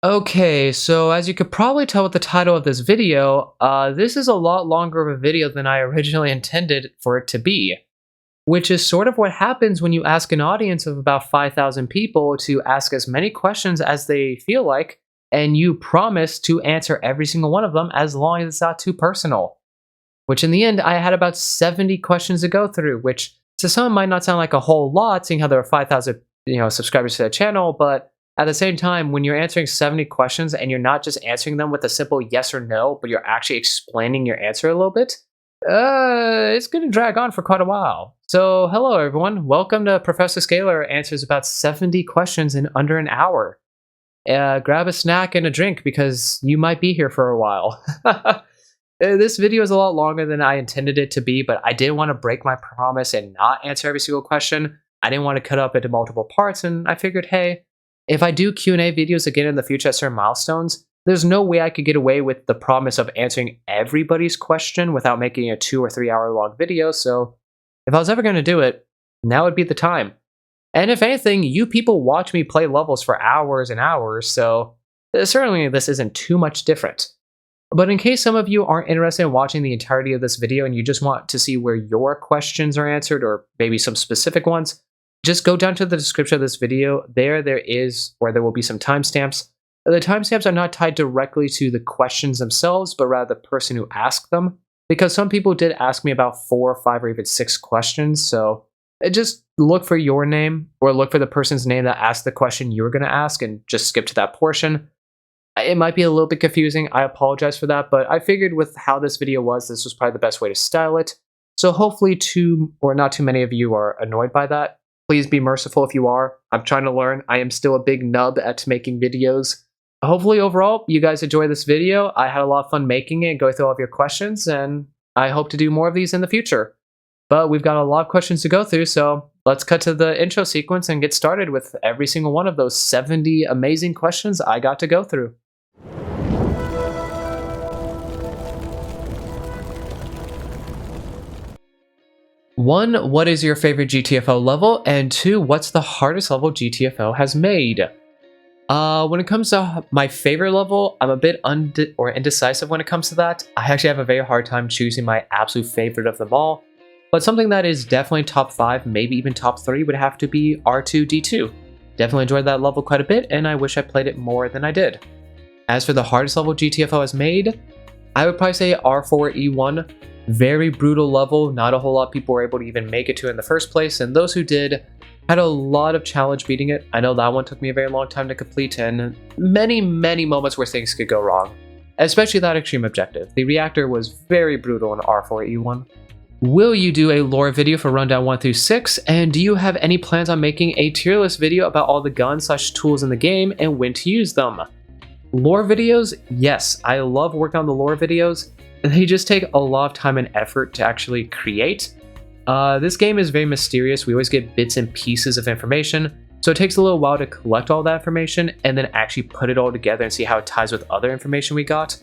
Okay, so as you could probably tell with the title of this video, this is a lot longer of a video than I originally intended for it to be. Which is sort of what happens when you ask an audience of about 5,000 people to ask as many questions as they feel like, and you promise to answer every single one of them as long as it's not too personal. Which in the end, I had about 70 questions to go through, which to some might not sound like a whole lot, seeing how there are 5,000 subscribers to the channel, but at the same time, when you're answering 70 questions and you're not just answering them with a simple yes or no, but you're actually explaining your answer a little bit, it's going to drag on for quite a while. So, hello everyone, welcome to Professor Scalar answers about 70 questions in under an hour. Grab a snack and a drink because you might be here for a while. This video is a lot longer than I intended it to be, but I didn't want to break my promise and not answer every single question. I didn't want to cut up into multiple parts, and I figured, hey, if I do Q&A videos again in the future at certain milestones, there's no way I could get away with the promise of answering everybody's question without making a 2 or 3 hour long video, so if I was ever going to do it, now would be the time. And if anything, you people watch me play levels for hours and hours, so certainly this isn't too much different. But in case some of you aren't interested in watching the entirety of this video and you just want to see where your questions are answered, or maybe some specific ones, just go down to the description of this video. There will be some timestamps. The timestamps are not tied directly to the questions themselves, but rather the person who asked them. Because some people did ask me about 4, 5, or even 6 questions, so just look for your name, or look for the person's name that asked the question you were going to ask, and just skip to that portion. It might be a little bit confusing, I apologize for that, but I figured with how this video was, this was probably the best way to style it. So hopefully not too many of you are annoyed by that. Please be merciful if you are. I'm trying to learn. I am still a big nub at making videos. Hopefully, overall, you guys enjoy this video. I had a lot of fun making it and going through all of your questions, and I hope to do more of these in the future. But we've got a lot of questions to go through, so let's cut to the intro sequence and get started with every single one of those 70 amazing questions I got to go through. 1, what is your favorite GTFO level? And 2, what's the hardest level GTFO has made? When it comes to my favorite level, I'm a bit indecisive when it comes to that. I actually have a very hard time choosing my absolute favorite of them all. But something that is definitely top 5, maybe even top 3, would have to be R2-D2. Definitely enjoyed that level quite a bit, and I wish I played it more than I did. As for the hardest level GTFO has made, I would probably say R4-E1. Very brutal level, not a whole lot of people were able to even make it to in the first place, and those who did had a lot of challenge beating it. I know that one took me a very long time to complete, and many moments where things could go wrong, especially that extreme objective. The reactor was very brutal in R4-E1. Will you do a lore video for rundown 1 through 6, and do you have any plans on making a tier list video about all the guns/tools in the game and when to use them? Lore videos? Yes, I love working on the lore videos. They just take a lot of time and effort to actually create. This game is very mysterious. We always get bits and pieces of information, so it takes a little while to collect all that information and then actually put it all together and see how it ties with other information we got.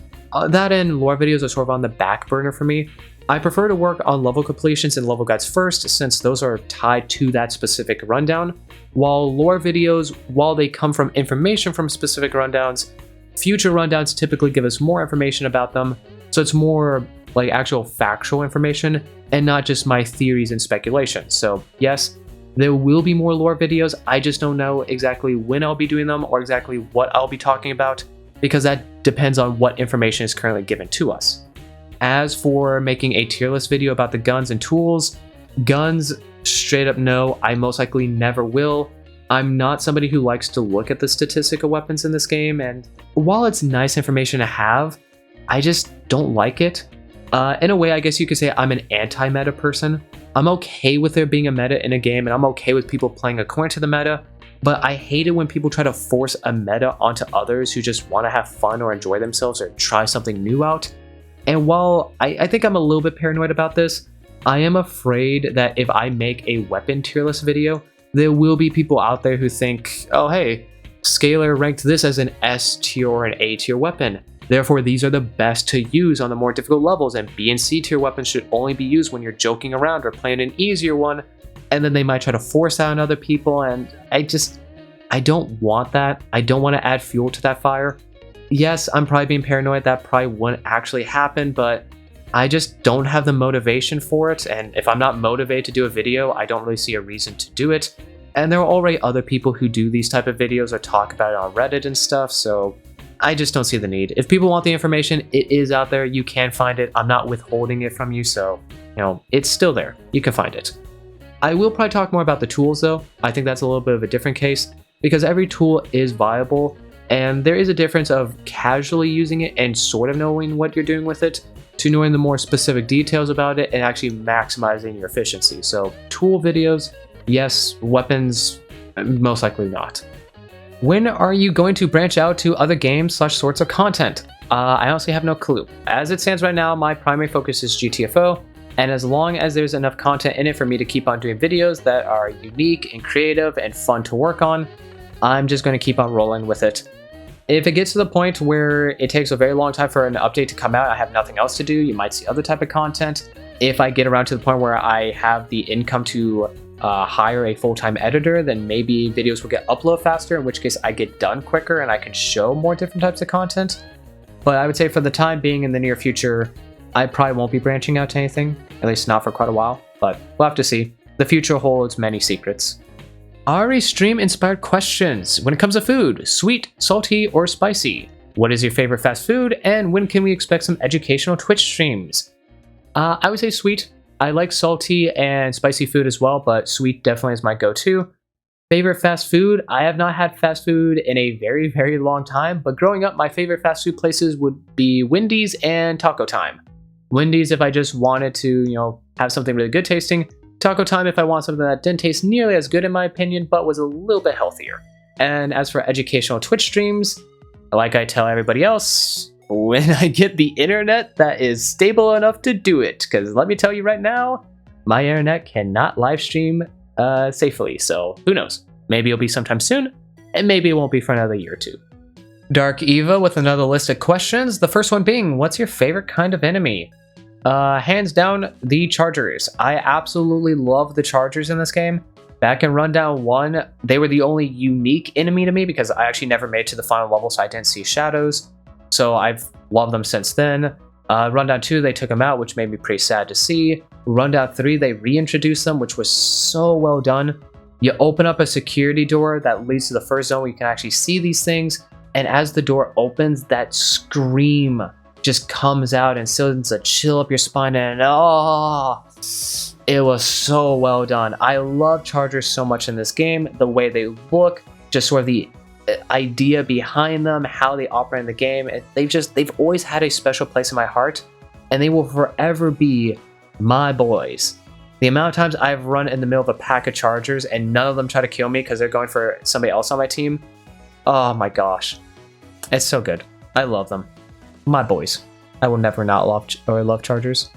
That and lore videos are sort of on the back burner for me. I prefer to work on level completions and level guides first, since those are tied to that specific rundown, while lore videos, while they come from information from specific rundowns, future rundowns typically give us more information about them. So it's more like actual factual information and not just my theories and speculation. So yes, there will be more lore videos. I just don't know exactly when I'll be doing them or exactly what I'll be talking about, because that depends on what information is currently given to us. As for making a tier list video about the guns and tools, guns, straight up no, I most likely never will. I'm not somebody who likes to look at the statistic of weapons in this game, and while it's nice information to have, I just don't like it. In a way, I guess you could say I'm an anti-meta person. I'm okay with there being a meta in a game, and I'm okay with people playing according to the meta, but I hate it when people try to force a meta onto others who just want to have fun or enjoy themselves or try something new out. And while I think I'm a little bit paranoid about this, I am afraid that if I make a weapon tier list video, there will be people out there who think, oh hey, Scalar ranked this as an S tier or an A tier weapon. Therefore, these are the best to use on the more difficult levels, and B and C tier weapons should only be used when you're joking around or playing an easier one, and then they might try to force that on other people, and I I don't want that. I don't want to add fuel to that fire. Yes, I'm probably being paranoid. That probably wouldn't actually happen, but I just don't have the motivation for it. And if I'm not motivated to do a video, I don't really see a reason to do it. And there are already other people who do these type of videos or talk about it on Reddit and stuff, so I just don't see the need. If people want the information, it is out there. You can find it. I'm not withholding it from you, so, you know, it's still there. You can find it. I will probably talk more about the tools, though. I think that's a little bit of a different case, because every tool is viable, and there is a difference of casually using it and sort of knowing what you're doing with it, to knowing the more specific details about it and actually maximizing your efficiency. So, tool videos, yes. Weapons, most likely not. When are you going to branch out to other games / sorts of content? I honestly have no clue. As it stands right now, my primary focus is GTFO, and as long as there's enough content in it for me to keep on doing videos that are unique and creative and fun to work on, I'm just going to keep on rolling with it. If it gets to the point where it takes a very long time for an update to come out, I have nothing else to do, you might see other type of content. If I get around to the point where I have the income to hire a full-time editor, then maybe videos will get uploaded faster, in which case I get done quicker and I can show more different types of content. But I would say for the time being, in the near future, I probably won't be branching out to anything, at least not for quite a while, but we'll have to see. The future holds many secrets. Ari stream-inspired questions. When it comes to food, sweet, salty, or spicy? What is your favorite fast food, and when can we expect some educational Twitch streams? I would say sweet. I like salty and spicy food as well, but sweet definitely is my go-to. Favorite fast food? I have not had fast food in a very, very long time, but growing up, my favorite fast food places would be Wendy's and Taco Time. Wendy's if I just wanted to, you know, have something really good tasting. Taco Time if I want something that didn't taste nearly as good in my opinion, but was a little bit healthier. And as for educational Twitch streams, like I tell everybody else, when I get the internet that is stable enough to do it, because let me tell you right now, my internet cannot live stream safely, so who knows? Maybe it'll be sometime soon, and maybe it won't be for another year or two. Darkeva with another list of questions, the first one being, what's your favorite kind of enemy? Hands down, the Chargers. I absolutely love the Chargers in this game. Back in Rundown 1, they were the only unique enemy to me because I actually never made it to the final level, so I didn't see shadows. So I've loved them since then. Rundown 2, they took them out, which made me pretty sad to see. Rundown 3, they reintroduced them, which was so well done. You open up a security door that leads to the first zone where you can actually see these things, and as the door opens, that scream just comes out and sends a chill up your spine, and oh, it was so well done. I love Chargers so much in this game. The way they look, just sort of the idea behind them, how they operate in the game. They've always had a special place in my heart, and they will forever be my boys. The amount of times I've run in the middle of a pack of Chargers and none of them try to kill me because they're going for somebody else on my team. Oh my gosh. It's so good. I love them. My boys. I will never not love Chargers.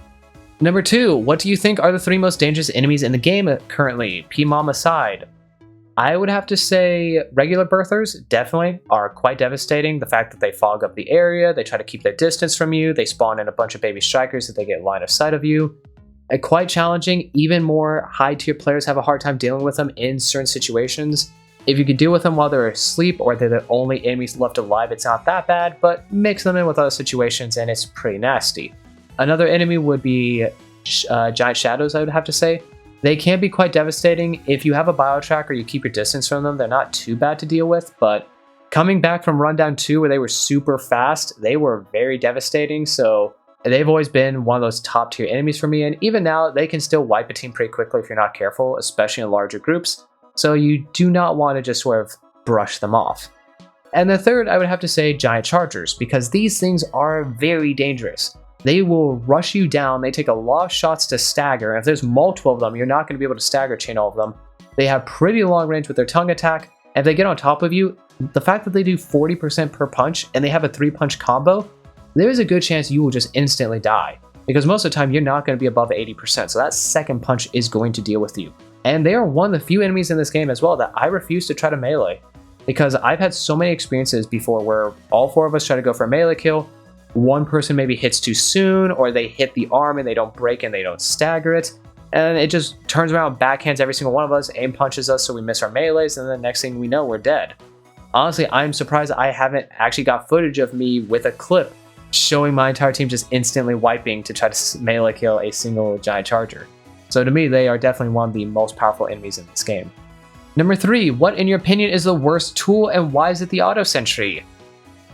Number 2, what do you think are the 3 most dangerous enemies in the game currently, PMOM aside? I would have to say regular birthers definitely are quite devastating. The fact that they fog up the area, they try to keep their distance from you, they spawn in a bunch of baby strikers that they get line of sight of you. Quite challenging. Even more high tier players have a hard time dealing with them in certain situations. If you can deal with them while they're asleep or they're the only enemies left alive, it's not that bad, but mix them in with other situations and it's pretty nasty. Another enemy would be giant shadows, I would have to say. They can be quite devastating. If you have a bio track or you keep your distance from them, they're not too bad to deal with, but coming back from Rundown 2 where they were super fast, they were very devastating, so they've always been one of those top tier enemies for me, and even now, they can still wipe a team pretty quickly if you're not careful, especially in larger groups, so you do not want to just sort of brush them off. And the third, I would have to say giant chargers, because these things are very dangerous. They will rush you down, they take a lot of shots to stagger, and if there's multiple of them, you're not going to be able to stagger chain all of them. They have pretty long range with their tongue attack, and if they get on top of you, the fact that they do 40% per punch, and they have a 3-punch combo, there's a good chance you will just instantly die. Because most of the time, you're not going to be above 80%, so that second punch is going to deal with you. And they are one of the few enemies in this game as well that I refuse to try to melee. Because I've had so many experiences before where all 4 of us try to go for a melee kill, one person maybe hits too soon, or they hit the arm and they don't break and they don't stagger it. and it just turns around, backhands every single one of us, aim punches us so we miss our melees, and then the next thing we know, we're dead. Honestly, I'm surprised I haven't actually got footage of me with a clip showing my entire team just instantly wiping to try to melee kill a single giant charger. So to me, they are definitely one of the most powerful enemies in this game. Number 3, what in your opinion is the worst tool and why is it the auto sentry?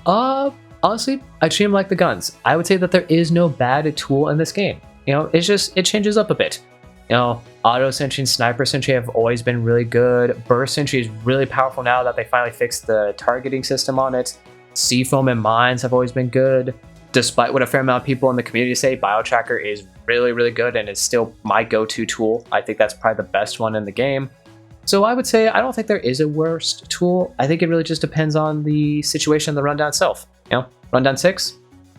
Honestly, I treat them like the guns. I would say that there is no bad tool in this game. You know, it changes up a bit. You know, auto sentry and sniper sentry have always been really good. Burst sentry is really powerful now that they finally fixed the targeting system on it. Seafoam and mines have always been good. Despite what a fair amount of people in the community say, BioTracker is really, really good and is still my go-to tool. I think that's probably the best one in the game. So I would say I don't think there is a worst tool. I think it really just depends on the situation of the rundown itself. You know, rundown 6,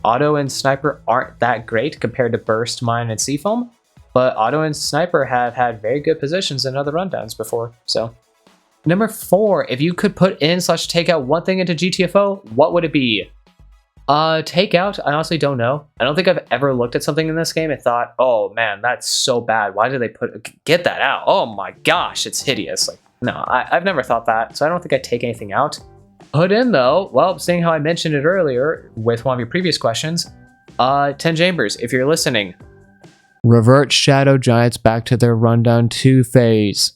auto and sniper aren't that great compared to burst, mine, and seafoam, but auto and sniper have had very good positions in other rundowns before. So number 4, if you could put in / take out one thing into GTFO, what would it be? Take out, I honestly don't know. I don't think I've ever looked at something in this game and thought, oh man, that's so bad. Why did they get that out? Oh my gosh, it's hideous. Like, no, I've never thought that, so I don't think I'd take anything out. Put in though, well, seeing how I mentioned it earlier with one of your previous questions, 10 Chambers, if you're listening, revert Shadow Giants back to their rundown 2 phase.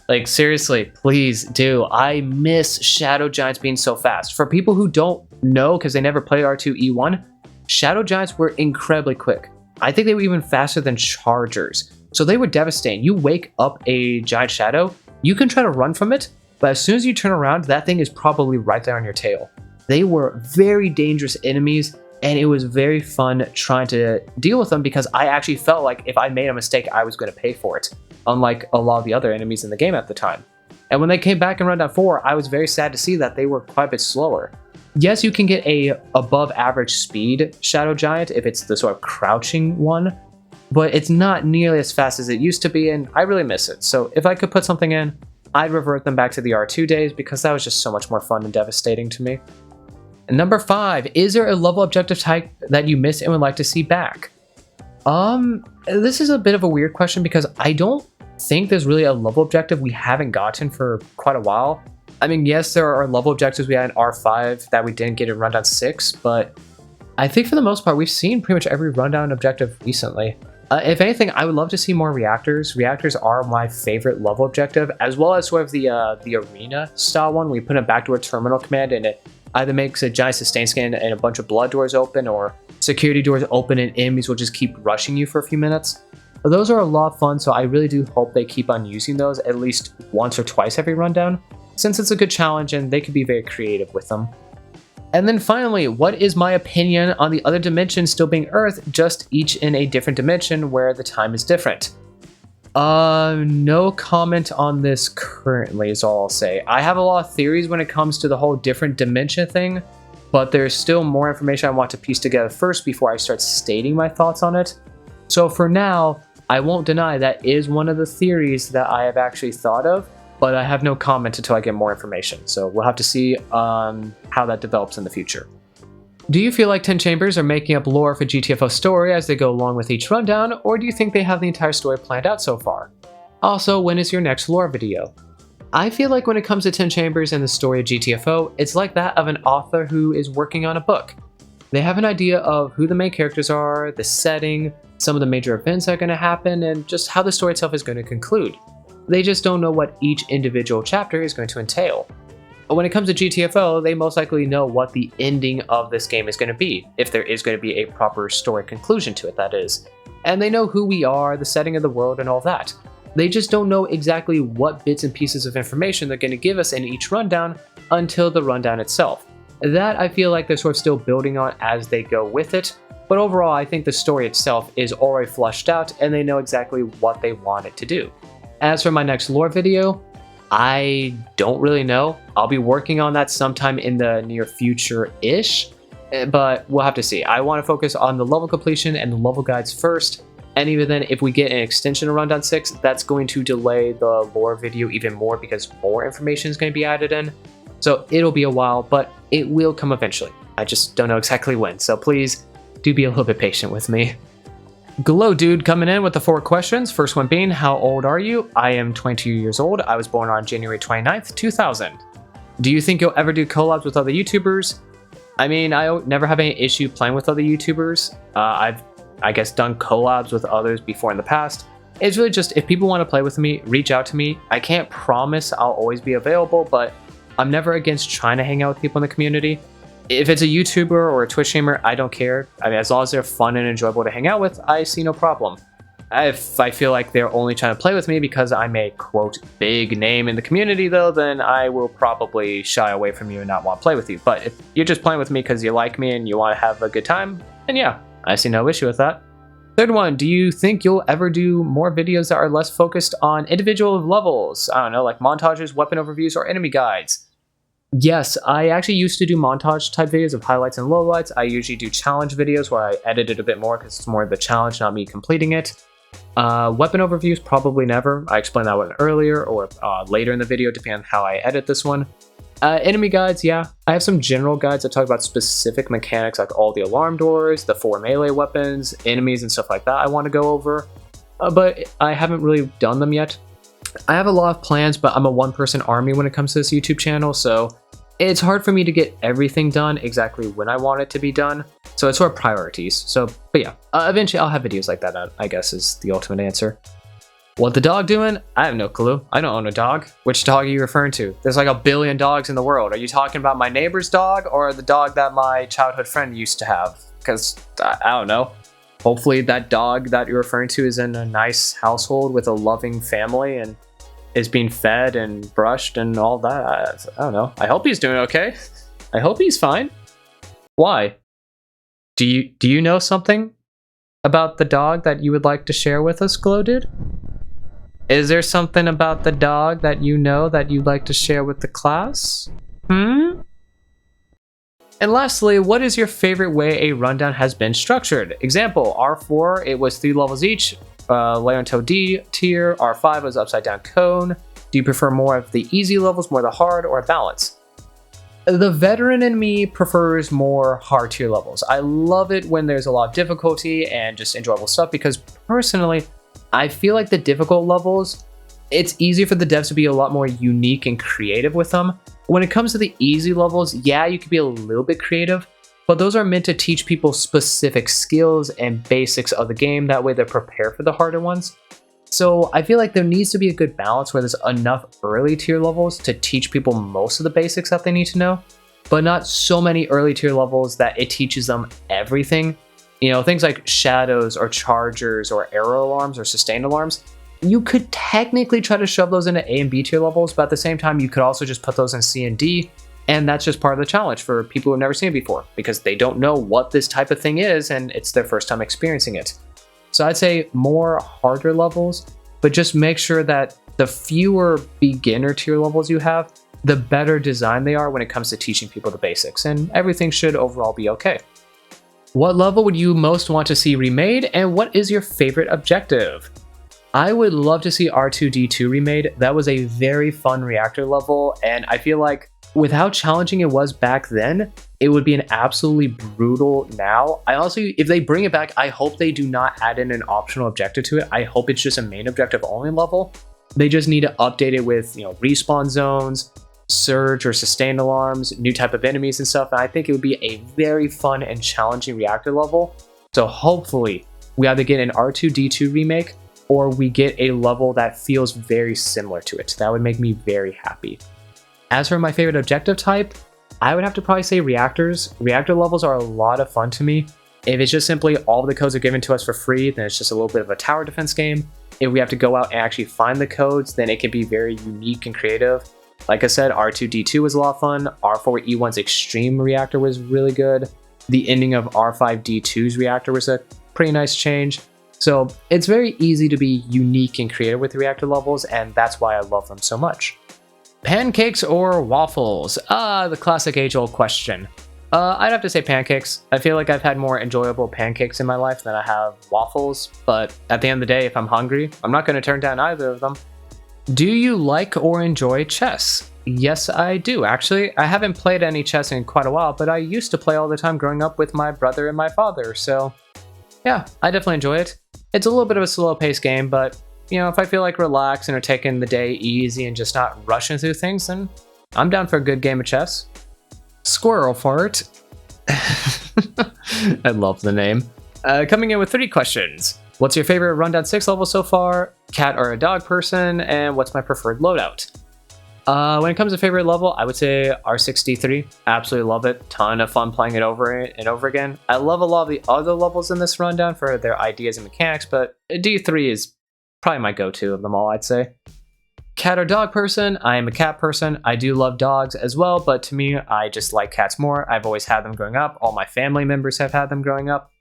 Like, seriously, please do. I miss Shadow Giants being so fast. For people who don't know, because they never played R2E1, Shadow Giants were incredibly quick. I think they were even faster than Chargers. So they were devastating. You wake up a giant shadow, you can try to run from it, but as soon as you turn around, that thing is probably right there on your tail. They were very dangerous enemies, and it was very fun trying to deal with them because I actually felt like if I made a mistake, I was going to pay for it, unlike a lot of the other enemies in the game at the time. And when they came back in Rundown 4, I was very sad to see that they were quite a bit slower. Yes, you can get a above average speed Shadow Giant if it's the sort of crouching one, but it's not nearly as fast as it used to be, and I really miss it. So if I could put something in, I'd revert them back to the R2 days because that was just so much more fun and devastating to me. And number 5, is there a level objective type that you miss and would like to see back? This is a bit of a weird question because I don't think there's really a level objective we haven't gotten for quite a while. I mean, yes, there are level objectives we had in R5 that we didn't get in Rundown 6, but I think for the most part, we've seen pretty much every Rundown objective recently. If anything, I would love to see more reactors. Reactors are my favorite level objective, as well as sort of the arena style one. We put a backdoor terminal command and it either makes a giant sustain scan and a bunch of blood doors open, or security doors open and enemies will just keep rushing you for a few minutes. But those are a lot of fun, so I really do hope they keep on using those at least once or twice every rundown, since it's a good challenge and they can be very creative with them. And then finally, what is my opinion on the other dimensions still being Earth, just each in a different dimension where the time is different? No comment on this currently is all I'll say. I have a lot of theories when it comes to the whole different dimension thing, but there's still more information I want to piece together first before I start stating my thoughts on it. So for now, I won't deny that is one of the theories that I have actually thought of, but I have no comment until I get more information. So we'll have to see how that develops in the future. Do you feel like 10 Chambers are making up lore for GTFO story as they go along with each rundown, or do you think they have the entire story planned out so far? Also, when is your next lore video? I feel like when it comes to 10 Chambers and the story of GTFO, it's like that of an author who is working on a book. They have an idea of who the main characters are, the setting, some of the major events that are going to happen, and just how the story itself is going to conclude. They just don't know what each individual chapter is going to entail. But when it comes to GTFO, they most likely know what the ending of this game is going to be, if there is going to be a proper story conclusion to it, that is. And they know who we are, the setting of the world, and all that. They just don't know exactly what bits and pieces of information they're going to give us in each rundown until the rundown itself. That I feel like they're sort of still building on as they go with it, but overall I think the story itself is already fleshed out and they know exactly what they want it to do. As for my next lore video, I don't really know. I'll be working on that sometime in the near future-ish, but we'll have to see. I want to focus on the level completion and the level guides first, and even then, if we get an extension of Rundown 6, that's going to delay the lore video even more because more information is going to be added in. So it'll be a while, but it will come eventually. I just don't know exactly when, so please do be a little bit patient with me. Glowdude coming in with the 4 questions. First one being, how old are you? I am 22 years old. I was born on January 29th, 2000. Do you think you'll ever do collabs with other YouTubers? I mean, I never have any issue playing with other YouTubers. I've, I guess, done collabs with others before in the past. It's really just, if people want to play with me, reach out to me. I can't promise I'll always be available, but I'm never against trying to hang out with people in the community. If it's a YouTuber or a Twitch streamer, I don't care. I mean, as long as they're fun and enjoyable to hang out with, I see no problem. If I feel like they're only trying to play with me because I'm a, quote, big name in the community, though, then I will probably shy away from you and not want to play with you. But if you're just playing with me because you like me and you want to have a good time, then yeah, I see no issue with that. Third one, do you think you'll ever do more videos that are less focused on individual levels? I don't know, like montages, weapon overviews, or enemy guides? Yes, I actually used to do montage type videos of highlights and lowlights. I usually do challenge videos where I edit it a bit more because it's more of the challenge, not me completing it. Weapon overviews, probably never. I explained that one earlier or later in the video, depending on how I edit this one. Enemy guides, yeah. I have some general guides that talk about specific mechanics like all the alarm doors, the 4 melee weapons, enemies and stuff like that I want to go over. But I haven't really done them yet. I have a lot of plans, but I'm a one-person army when it comes to this YouTube channel, so it's hard for me to get everything done exactly when I want it to be done. So it's sort of priorities. So, but yeah, eventually I'll have videos like that, I guess is the ultimate answer. What the dog doing? I have no clue. I don't own a dog. Which dog are you referring to? There's like 1 billion dogs in the world. Are you talking about my neighbor's dog or the dog that my childhood friend used to have? Because I don't know. Hopefully that dog that you're referring to is in a nice household with a loving family and is being fed and brushed and all that. I don't know. I hope he's doing okay. I hope he's fine. Why? Do you know something about the dog that you would like to share with us, Glowdude? Is there something about the dog that you know that you'd like to share with the class? And lastly, what is your favorite way a rundown has been structured? Example, R4, it was 3 levels each, layer until D tier. R5 was upside down cone. Do you prefer more of the easy levels, more the hard, or a balance? The veteran in me prefers more hard tier levels. I love it when there's a lot of difficulty and just enjoyable stuff because personally, I feel like the difficult levels, it's easier for the devs to be a lot more unique and creative with them. When it comes to the easy levels, yeah, you can be a little bit creative, but those are meant to teach people specific skills and basics of the game. That way they're prepared for the harder ones. So I feel like there needs to be a good balance where there's enough early tier levels to teach people most of the basics that they need to know, but not so many early tier levels that it teaches them everything. You know, things like shadows or chargers or arrow alarms or sustained alarms, you could technically try to shove those into A and B tier levels, but at the same time, you could also just put those in C and D, and that's just part of the challenge for people who have never seen it before, because they don't know what this type of thing is, and it's their first time experiencing it. So I'd say more harder levels, but just make sure that the fewer beginner tier levels you have, the better design they are when it comes to teaching people the basics, and everything should overall be okay. What level would you most want to see remade, and what is your favorite objective? I would love to see R2-D2 remade. That was a very fun reactor level, and I feel like with how challenging it was back then, it would be an absolutely brutal now. I also, if they bring it back, I hope they do not add in an optional objective to it. I hope it's just a main objective only level. They just need to update it with, you know, respawn zones, surge or sustained alarms, new type of enemies and stuff, and I think it would be a very fun and challenging reactor level. So hopefully we either get an R2-D2 remake or we get a level that feels very similar to it. That would make me very happy. As for my favorite objective type, I would have to probably say reactors. Reactor levels are a lot of fun to me. If it's just simply all the codes are given to us for free, then it's just a little bit of a tower defense game. If we have to go out and actually find the codes, then it can be very unique and creative. Like I said, R2-D2 was a lot of fun. R4-E1's Extreme Reactor was really good. The ending of R5-D2's Reactor was a pretty nice change. So it's very easy to be unique and creative with reactor levels, and that's why I love them so much. Pancakes or waffles? The classic age-old question. I'd have to say pancakes. I feel like I've had more enjoyable pancakes in my life than I have waffles, but at the end of the day, if I'm hungry, I'm not going to turn down either of them. Do you like or enjoy chess? Yes, I do, actually. I haven't played any chess in quite a while, but I used to play all the time growing up with my brother and my father, so yeah, I definitely enjoy it. It's a little bit of a slow-paced game, but you know, if I feel like relaxing or taking the day easy and just not rushing through things, then I'm down for a good game of chess. Squirrelfart. I love the name. Coming in with 3 questions. What's your favorite Rundown 6 level so far? Cat or a dog person? And what's my preferred loadout? When it comes to favorite level, I would say R63. Absolutely love it. Ton of fun playing it over and over again. I love a lot of the other levels in this rundown for their ideas and mechanics, but D3 is probably my go-to of them all, I'd say. Cat or dog person? I am a cat person. I do love dogs as well, but to me, I just like cats more. I've always had them growing up. All my family members have had them growing up.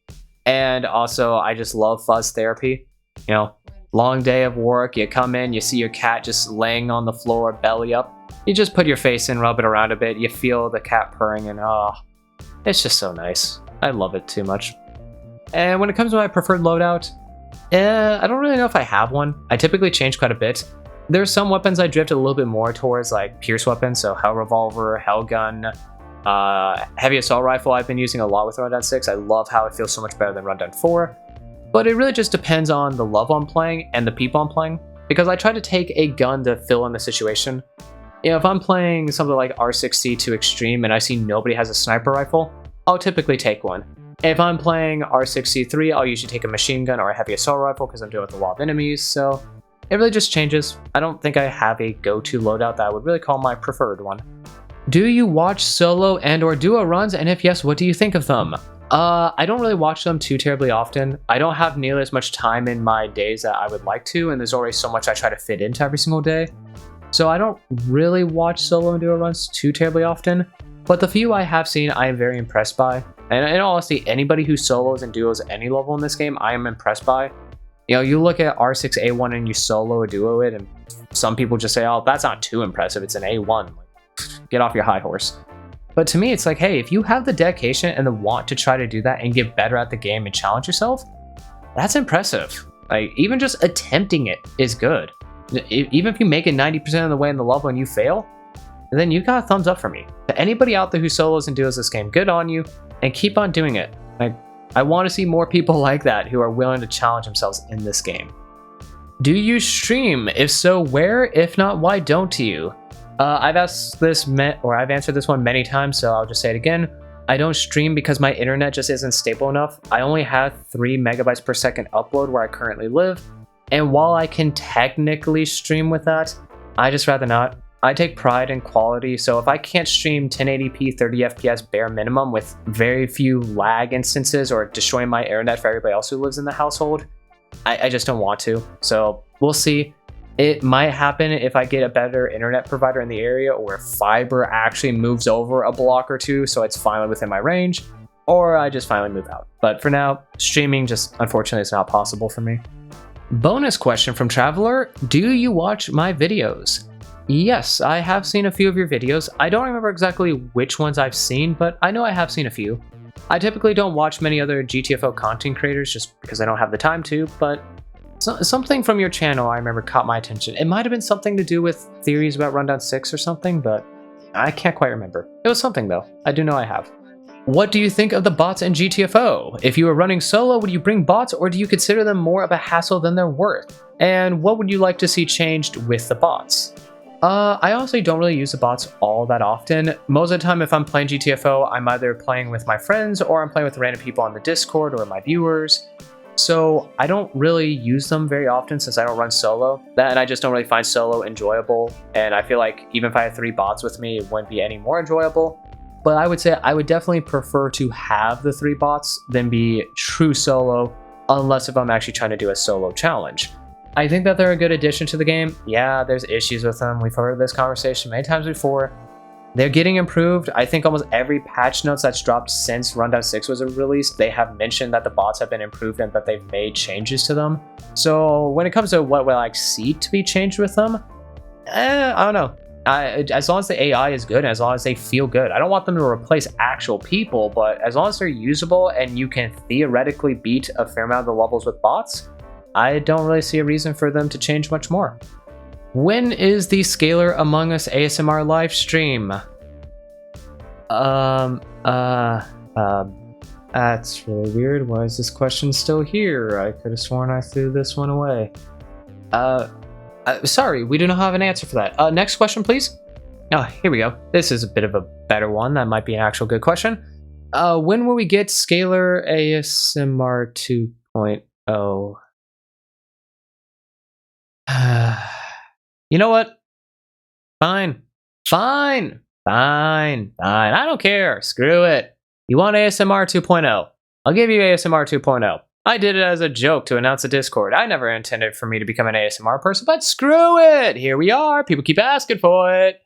And also, I just love fuzz therapy. You know, long day of work, you come in, you see your cat just laying on the floor, belly up. You just put your face in, rub it around a bit, you feel the cat purring, and oh, it's just so nice. I love it too much. And when it comes to my preferred loadout, I don't really know if I have one. I typically change quite a bit. There's some weapons I drift a little bit more towards, like Pierce weapons, so Hell Revolver, Hell Gun, Heavy Assault Rifle I've been using a lot with Rundown 6. I love how it feels so much better than Rundown 4. But it really just depends on the level I'm playing and the people I'm playing, because I try to take a gun to fill in the situation. You know, if I'm playing something like R6C2 Extreme and I see nobody has a sniper rifle, I'll typically take one. If I'm playing R6C3, I'll usually take a machine gun or a heavy assault rifle because I'm dealing with a lot of enemies, so it really just changes. I don't think I have a go-to loadout that I would really call my preferred one. Do you watch solo and or duo runs, and if yes, what do you think of them? I don't really watch them too terribly often. I don't have nearly as much time in my days that I would like to, and there's already so much I try to fit into every single day. So I don't really watch solo and duo runs too terribly often, but the few I have seen, I am very impressed by. And in all honesty, anybody who solos and duos any level in this game, I am impressed by. You know, you look at R6A1 and you solo or duo it, and some people just say, oh, that's not too impressive, it's an A1. Like, get off your high horse. But to me, it's like, hey, if you have the dedication and the want to try to do that and get better at the game and challenge yourself, that's impressive. Like, even just attempting it is good. Even if you make it 90% of the way in the level and you fail, then you got a thumbs up for me. To anybody out there who solos and duos this game, good on you, and keep on doing it. Like, I want to see more people like that who are willing to challenge themselves in this game. Do you stream? If so, where? If not, why don't you? I've answered this one many times, so I'll just say it again. I don't stream because my internet just isn't stable enough. I only have 3 megabytes per second upload where I currently live, and while I can technically stream with that, I just rather not. I take pride in quality, so if I can't stream 1080p 30 FPS bare minimum with very few lag instances or destroying my internet for everybody else who lives in the household, I just don't want to. So we'll see. It might happen if I get a better internet provider in the area, or if fiber actually moves over a block or two so it's finally within my range, or I just finally move out. But for now, streaming just unfortunately is not possible for me. Bonus question from Traveler: do you watch my videos? Yes, I have seen a few of your videos. I don't remember exactly which ones I've seen, but I know I have seen a few. I typically don't watch many other GTFO content creators just because I don't have the time to, but something from your channel I remember caught my attention. It might have been something to do with theories about Rundown 6 or something, but I can't quite remember. It was something though. I do know I have. What do you think of the bots in GTFO? If you were running solo, would you bring bots, or do you consider them more of a hassle than they're worth? And what would you like to see changed with the bots? I honestly don't really use the bots all that often. Most of the time if I'm playing GTFO, I'm either playing with my friends or I'm playing with random people on the Discord or my viewers. So I don't really use them very often since I don't run solo. And I just don't really find solo enjoyable. And I feel like even if I had 3 bots with me, it wouldn't be any more enjoyable. But I would say I would definitely prefer to have the 3 bots than be true solo, unless if I'm actually trying to do a solo challenge. I think that they're a good addition to the game. Yeah, there's issues with them. We've heard this conversation many times before. They're getting improved. I think almost every patch notes that's dropped since Rundown 6 was released, they have mentioned that the bots have been improved and that they've made changes to them. So when it comes to what would I like see to be changed with them, I don't know. As long as the AI is good, as long as they feel good. I don't want them to replace actual people, but as long as they're usable and you can theoretically beat a fair amount of the levels with bots, I don't really see a reason for them to change much more. When is the Scalar Among Us ASMR live stream? That's really weird. Why is this question still here? I could have sworn I threw this one away. Sorry, we do not have an answer for that. Next question, please. Oh, here we go. This is a bit of a better one. That might be an actual good question. When will we get Scalar ASMR 2.0? You know what? Fine. I don't care. Screw it. You want ASMR 2.0? I'll give you ASMR 2.0. I did it as a joke to announce a Discord. I never intended for me to become an ASMR person, but screw it. Here we are. People keep asking for it.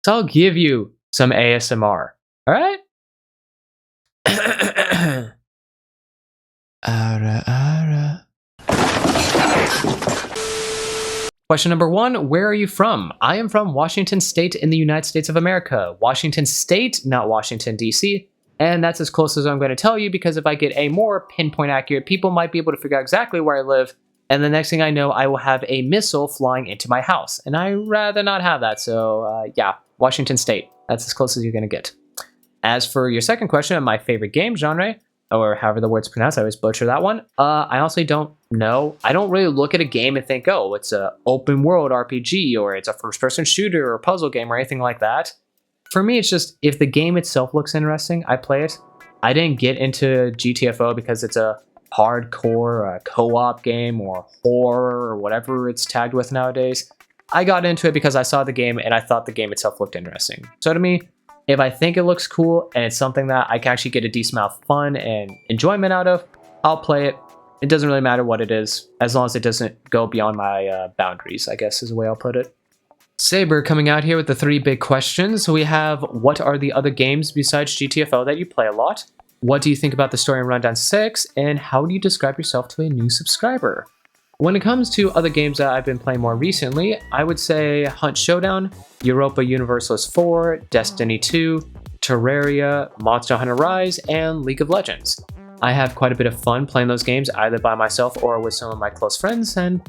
So I'll give you some ASMR. All right? Question number 1, where are you from? I am from Washington State in the United States of America. Washington State, not Washington, D.C. And that's as close as I'm going to tell you, because if I get a more pinpoint accurate, people might be able to figure out exactly where I live. And the next thing I know, I will have a missile flying into my house. And I'd rather not have that. So yeah, Washington State. That's as close as you're going to get. As for your second question, my favorite game genre, or however the word's pronounced, I always butcher that one. I honestly don't know. I don't really look at a game and think, oh, it's an open world RPG, or it's a first-person shooter or puzzle game or anything like that. For me, it's just, if the game itself looks interesting, I play it. I didn't get into GTFO because it's a hardcore co-op game or horror or whatever it's tagged with nowadays. I got into it because I saw the game and I thought the game itself looked interesting. So to me, if I think it looks cool and it's something that I can actually get a decent amount of fun and enjoyment out of, I'll play it. It doesn't really matter what it is, as long as it doesn't go beyond my boundaries, I guess is the way I'll put it. Saber coming out here with the 3 big questions. We have, what are the other games besides GTFO that you play a lot? What do you think about the story in Rundown 6? And how do you describe yourself to a new subscriber? When it comes to other games that I've been playing more recently, I would say Hunt Showdown, Europa Universalis 4, Destiny 2, Terraria, Monster Hunter Rise, and League of Legends. I have quite a bit of fun playing those games either by myself or with some of my close friends, and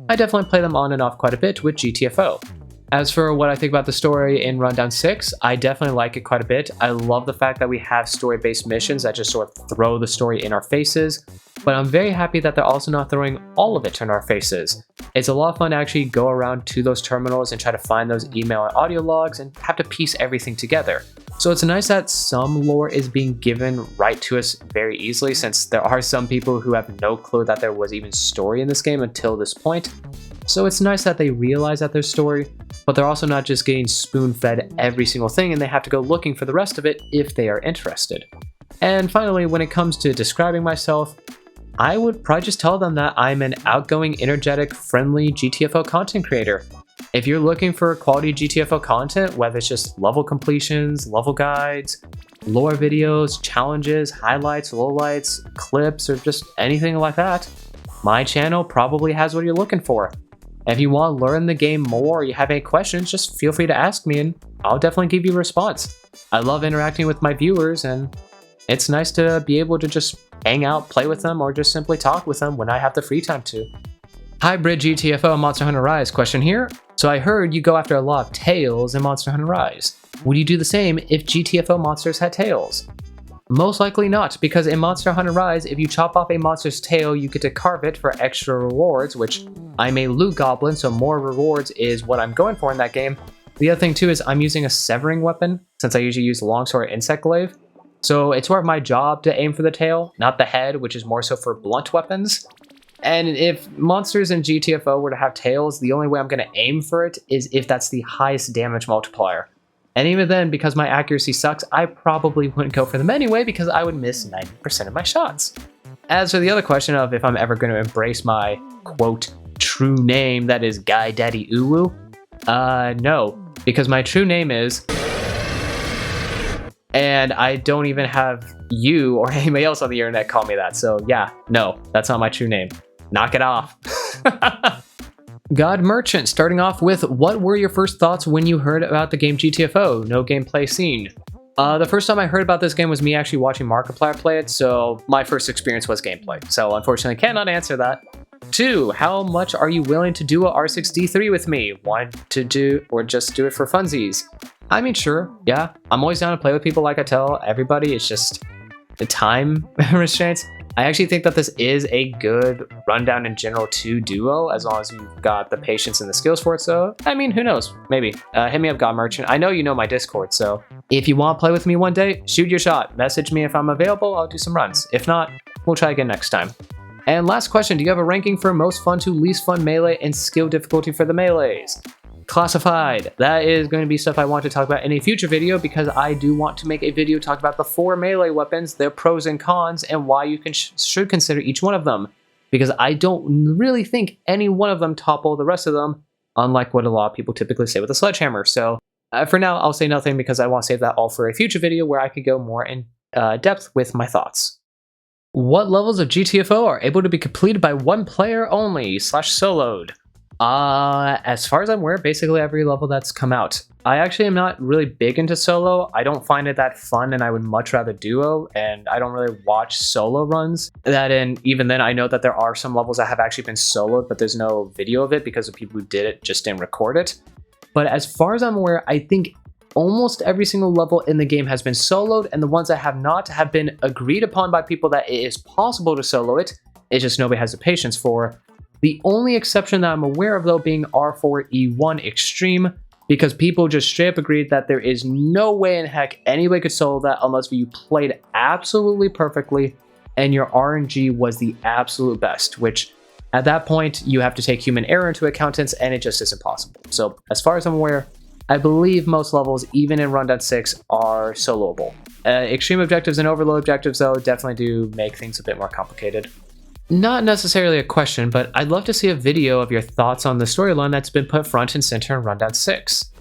I definitely play them on and off quite a bit with GTFO. As for what I think about the story in Rundown 6, I definitely like it quite a bit. I love the fact that we have story-based missions that just sort of throw the story in our faces, but I'm very happy that they're also not throwing all of it in our faces. It's a lot of fun to actually go around to those terminals and try to find those email and audio logs and have to piece everything together. So it's nice that some lore is being given right to us very easily, since there are some people who have no clue that there was even story in this game until this point. So it's nice that they realize that there's story, but they're also not just getting spoon-fed every single thing and they have to go looking for the rest of it if they are interested. And finally, when it comes to describing myself, I would probably just tell them that I'm an outgoing, energetic, friendly GTFO content creator. If you're looking for quality GTFO content, whether it's just level completions, level guides, lore videos, challenges, highlights, lowlights, clips, or just anything like that, my channel probably has what you're looking for. If you want to learn the game more or you have any questions, just feel free to ask me and I'll definitely give you a response. I love interacting with my viewers and it's nice to be able to just hang out, play with them, or just simply talk with them when I have the free time to. Hybrid GTFO Monster Hunter Rise question here. So I heard you go after a lot of tails in Monster Hunter Rise. Would you do the same if GTFO monsters had tails? Most likely not, because in Monster Hunter Rise, if you chop off a monster's tail, you get to carve it for extra rewards, which I'm a loot goblin, so more rewards is what I'm going for in that game. The other thing too is I'm using a severing weapon, since I usually use longsword insect glaive. So it's more of my job to aim for the tail, not the head, which is more so for blunt weapons. And if monsters in GTFO were to have tails, the only way I'm going to aim for it is if that's the highest damage multiplier. And even then, because my accuracy sucks, I probably wouldn't go for them anyway because I would miss 90% of my shots. As for the other question of if I'm ever going to embrace my, quote, true name, that is Guy Daddy Uwu, no, because my true name is... And I don't even have you or anybody else on the internet call me that, so yeah, no, that's not my true name. Knock it off. God Merchant, starting off with, what were your first thoughts when you heard about the game GTFO? No gameplay seen. The first time I heard about this game was me actually watching Markiplier play it, so my first experience was gameplay. So unfortunately, cannot answer that. 2, how much are you willing to do a R6D3 with me? Want to do, or just do it for funsies? I mean, sure, yeah. I'm always down to play with people like I tell everybody. It's just, time restraints. I actually think that this is a good rundown in general to duo, as long as you've got the patience and the skills for it. So, I mean, who knows? Maybe. Hit me up, God Merchant. I know you know my Discord, so if you want to play with me one day, shoot your shot. Message me if I'm available, I'll do some runs. If not, we'll try again next time. And last question, do you have a ranking for most fun to least fun melee and skill difficulty for the melees? Classified. That is going to be stuff I want to talk about in a future video, because I do want to make a video talk about the 4 melee weapons, their pros and cons, and why you should consider each one of them. Because I don't really think any one of them topple the rest of them, unlike what a lot of people typically say with a sledgehammer. So for now, I'll say nothing because I want to save that all for a future video where I could go more in depth with my thoughts. What levels of GTFO are able to be completed by one player only / soloed? As far as I'm aware, basically every level that's come out. I actually am not really big into solo. I don't find it that fun, and I would much rather duo, and I don't really watch solo runs. Even then, I know that there are some levels that have actually been soloed, but there's no video of it because the people who did it just didn't record it. But as far as I'm aware, I think almost every single level in the game has been soloed, and the ones that have not have been agreed upon by people that it is possible to solo it. It's just nobody has the patience for. The only exception that I'm aware of, though, being R4E1 Extreme, because people just straight up agreed that there is no way in heck anybody could solo that unless you played absolutely perfectly and your RNG was the absolute best, which at that point you have to take human error into account, and it just isn't possible. So as far as I'm aware, I believe most levels, even in Rundown 6, are soloable. Extreme objectives and overload objectives, though, definitely do make things a bit more complicated. Not necessarily a question, but I'd love to see a video of your thoughts on the storyline that's been put front and center in Rundown 6.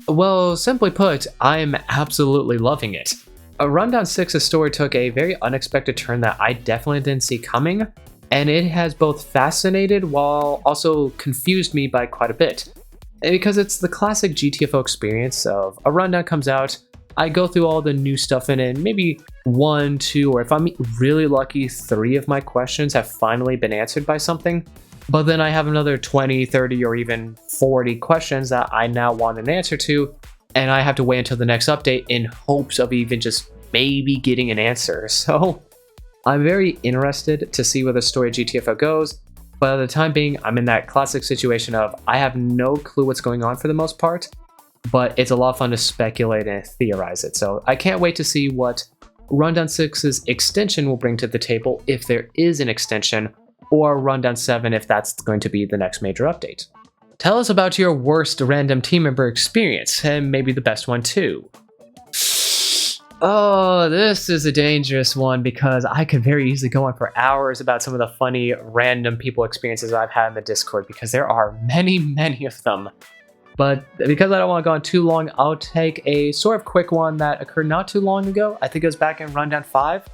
Well, simply put, I'm absolutely loving it. Rundown 6's story took a very unexpected turn that I definitely didn't see coming, and it has both fascinated while also confused me by quite a bit. Because it's the classic GTFO experience of a rundown comes out, I go through all the new stuff in it, and maybe 1, 2, or if I'm really lucky, 3 of my questions have finally been answered by something. But then I have another 20, 30, or even 40 questions that I now want an answer to, and I have to wait until the next update in hopes of even just maybe getting an answer. So I'm very interested to see where the story of GTFO goes, but at the time being, I'm in that classic situation of I have no clue what's going on for the most part, but it's a lot of fun to speculate and theorize it. So I can't wait to see what Rundown 6's extension will bring to the table, if there is an extension, or Rundown 7 if that's going to be the next major update. Tell us about your worst random team member experience, and maybe the best one too. Oh, this is a dangerous one because I could very easily go on for hours about some of the funny random people experiences I've had in the Discord, because there are many, many of them. But because I don't want to go on too long, I'll take a sort of quick one that occurred not too long ago. I think it was back in Rundown 5.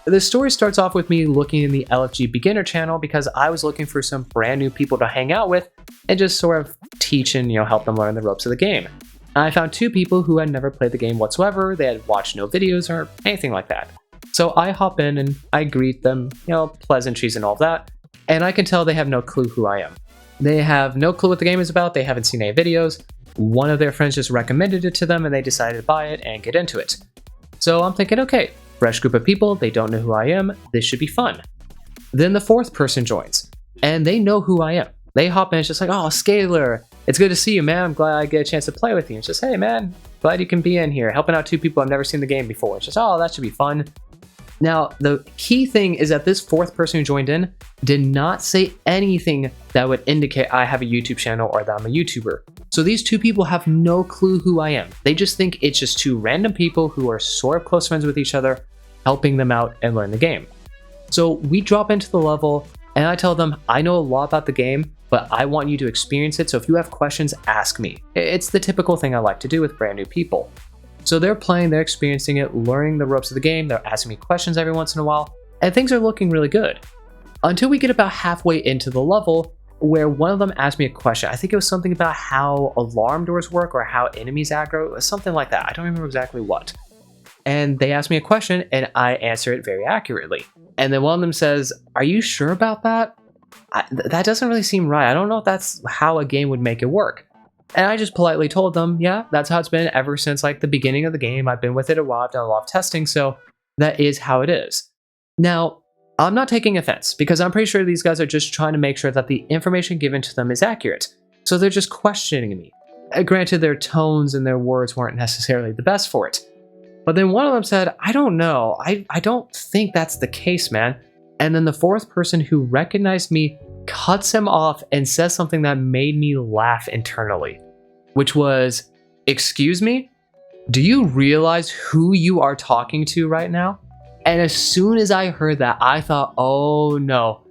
The story starts off with me looking in the LFG beginner channel because I was looking for some brand new people to hang out with and just sort of teach and help them learn the ropes of the game. I found 2 people who had never played the game whatsoever. They had watched no videos or anything like that. So I hop in and I greet them, pleasantries and all of that, and I can tell they have no clue who I am. They have no clue what the game is about, they haven't seen any videos. One of their friends just recommended it to them and they decided to buy it and get into it. So I'm thinking, okay, fresh group of people, they don't know who I am, this should be fun. Then the 4th person joins, and they know who I am. They hop in, it's just like, oh, Scalar, it's good to see you, man, I'm glad I get a chance to play with you. It's just, hey man, glad you can be in here, helping out 2 people I've never seen the game before. It's just, oh, that should be fun. Now, the key thing is that this 4th person who joined in did not say anything that would indicate I have a YouTube channel or that I'm a YouTuber. So these 2 people have no clue who I am. They just think it's just 2 random people who are sort of close friends with each other, helping them out and learn the game. So we drop into the level, and I tell them, I know a lot about the game, but I want you to experience it, so if you have questions, ask me. It's the typical thing I like to do with brand new people. So they're playing, they're experiencing it, learning the ropes of the game, they're asking me questions every once in a while, and things are looking really good. Until we get about halfway into the level, where one of them asked me a question. I think it was something about how alarm doors work or how enemies aggro, something like that. I don't remember exactly what. And they asked me a question, and I answer it very accurately. And then one of them says, are you sure about that? That doesn't really seem right. I don't know if that's how a game would make it work. And I just politely told them, yeah, that's how it's been ever since like the beginning of the game. I've been with it a while, I've done a lot of testing, so that is how it is. Now, I'm not taking offense, because I'm pretty sure these guys are just trying to make sure that the information given to them is accurate. So they're just questioning me. Granted, their tones and their words weren't necessarily the best for it. But then one of them said, I don't know, I don't think that's the case, man. And then the fourth person who recognized me cuts him off and says something that made me laugh internally, which was, excuse me? Do you realize who you are talking to right now? And as soon as I heard that, I thought, oh no,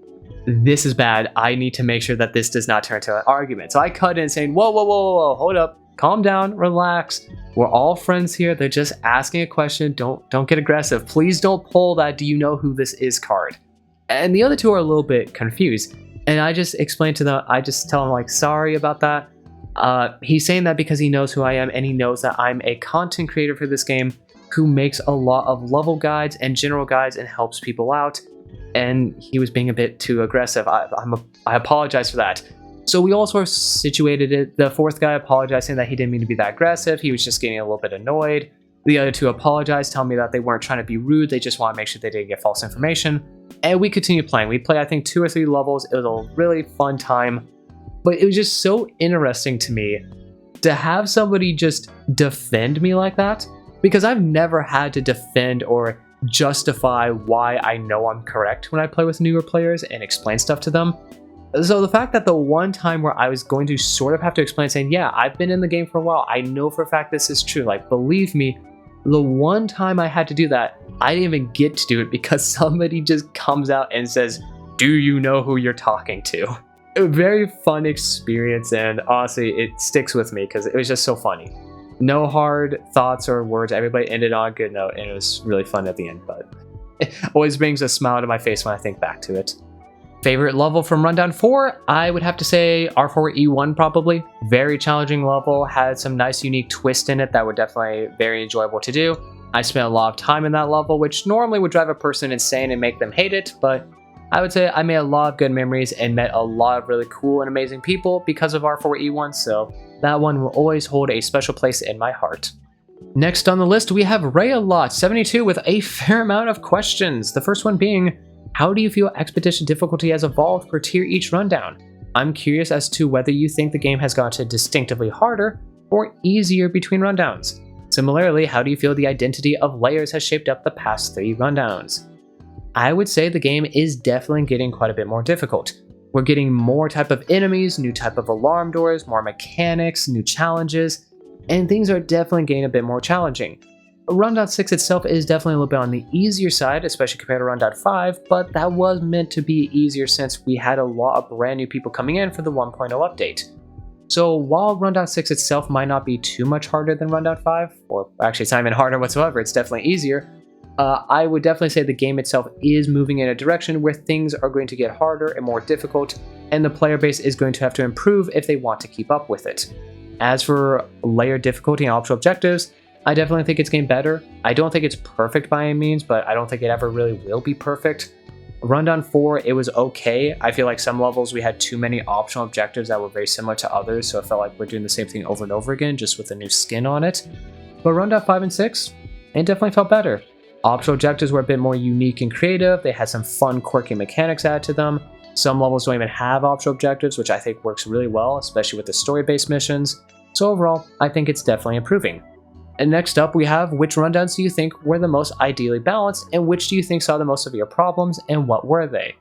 this is bad. I need to make sure that this does not turn into an argument. So I cut in saying, whoa, whoa, whoa, whoa, hold up, calm down, relax. We're all friends here. They're just asking a question. Don't get aggressive. Please don't pull that "do you know who this is" card. And the other two are a little bit confused. And I just explained to them, I just tell them like, sorry about that. He's saying that because he knows who I am, and he knows that I'm a content creator for this game who makes a lot of level guides and general guides and helps people out. And he was being a bit too aggressive. I apologize for that. So we all sort of situated it. The fourth guy apologized, saying that he didn't mean to be that aggressive. He was just getting a little bit annoyed. The other two apologized, telling me that they weren't trying to be rude. They just want to make sure they didn't get false information. And we continued playing. We played, I think, 2 or 3 levels. It was a really fun time. But it was just so interesting to me to have somebody just defend me like that, because I've never had to defend or justify why I know I'm correct when I play with newer players and explain stuff to them. So the fact that the one time where I was going to sort of have to explain, saying, yeah, I've been in the game for a while, I know for a fact this is true, like, believe me, the one time I had to do that, I didn't even get to do it because somebody just comes out and says, do you know who you're talking to? A very fun experience, and honestly, it sticks with me because it was just so funny. No hard thoughts or words. Everybody ended on a good note, and it was really fun at the end, but it always brings a smile to my face when I think back to it. Favorite level from Rundown 4? I would have to say R4E1 probably. Very challenging level, had some nice unique twists in it that were definitely very enjoyable to do. I spent a lot of time in that level, which normally would drive a person insane and make them hate it, but I would say I made a lot of good memories and met a lot of really cool and amazing people because of R4E1, so that one will always hold a special place in my heart. Next on the list, we have ReyJones72 with a fair amount of questions. The first one being, how do you feel Expedition difficulty has evolved per tier each rundown? I'm curious as to whether you think the game has gotten distinctively harder or easier between rundowns. Similarly, how do you feel the identity of layers has shaped up the past 3 rundowns? I would say the game is definitely getting quite a bit more difficult. We're getting more type of enemies, new type of alarm doors, more mechanics, new challenges, and things are definitely getting a bit more challenging. Rundown 6 itself is definitely a little bit on the easier side, especially compared to Rundown 5, but that was meant to be easier since we had a lot of brand new people coming in for the 1.0 update. So while Rundown 6 itself might not be too much harder than Rundown 5, or actually it's not even harder whatsoever, it's definitely easier, I would definitely say the game itself is moving in a direction where things are going to get harder and more difficult, and the player base is going to have to improve if they want to keep up with it. As for layer difficulty and optional objectives, I definitely think it's getting better. I don't think it's perfect by any means, but I don't think it ever really will be perfect. Rundown 4, it was okay. I feel like some levels we had too many optional objectives that were very similar to others, so it felt like we're doing the same thing over and over again, just with a new skin on it. But Rundown 5 and 6, it definitely felt better. Optional objectives were a bit more unique and creative. They had some fun, quirky mechanics added to them. Some levels don't even have optional objectives, which I think works really well, especially with the story-based missions. So overall, I think it's definitely improving. And next up, we have which rundowns do you think were the most ideally balanced, and which do you think saw the most severe problems, and what were they?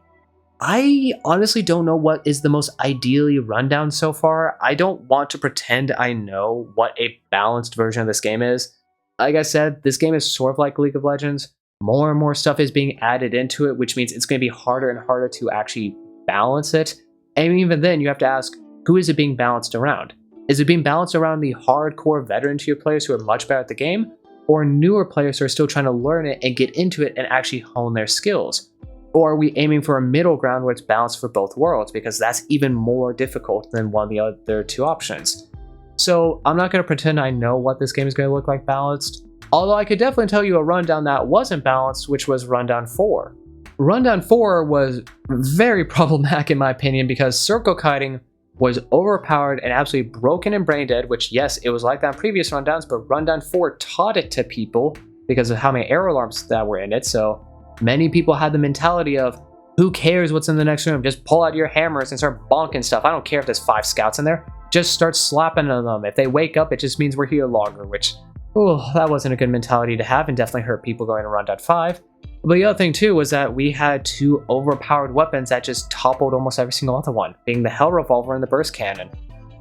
I honestly don't know what is the most ideally rundown so far. I don't want to pretend I know what a balanced version of this game is. Like I said, this game is sort of like League of Legends. More and more stuff is being added into it, which means it's going to be harder and harder to actually balance it. And even then, you have to ask, who is it being balanced around? Is it being balanced around the hardcore veteran tier players who are much better at the game, or newer players who are still trying to learn it and get into it and actually hone their skills? Or are we aiming for a middle ground where it's balanced for both worlds, because that's even more difficult than one of the other 2 options? So I'm not going to pretend I know what this game is going to look like balanced, although I could definitely tell you a rundown that wasn't balanced, which was Rundown 4. Rundown 4 was very problematic in my opinion because circle kiting was overpowered and absolutely broken and brain dead, which yes, it was like that in previous rundowns, but Rundown 4 taught it to people because of how many error alarms that were in it. So many people had the mentality of, who cares what's in the next room? Just pull out your hammers and start bonking stuff. I don't care if there's 5 scouts in there. Just start slapping at them. If they wake up, it just means we're here longer, which, oh, that wasn't a good mentality to have and definitely hurt people going around at 5. But the other thing too was that we had 2 overpowered weapons that just toppled almost every single other one, being the Hell Revolver and the Burst Cannon.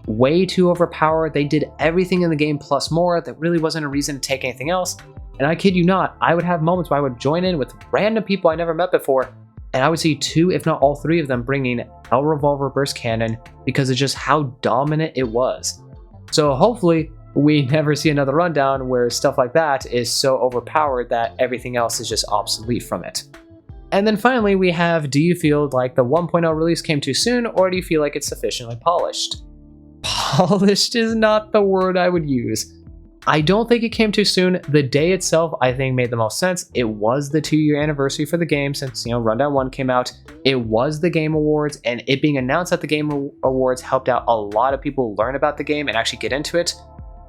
Way too overpowered. They did everything in the game plus more. There really wasn't a reason to take anything else. And I kid you not, I would have moments where I would join in with random people I never met before, and I would see 2, if not all 3 of them bringing Hell Revolver Burst Cannon because of just how dominant it was. So hopefully we never see another rundown where stuff like that is so overpowered that everything else is just obsolete from it. And then finally we have, do you feel like the 1.0 release came too soon, or do you feel like it's sufficiently polished? Polished is not the word I would use. I don't think it came too soon. The day itself, I think, made the most sense. It was the 2-year anniversary for the game since, Rundown 1 came out. It was the Game Awards, and it being announced at the Game Awards helped out a lot of people learn about the game and actually get into it,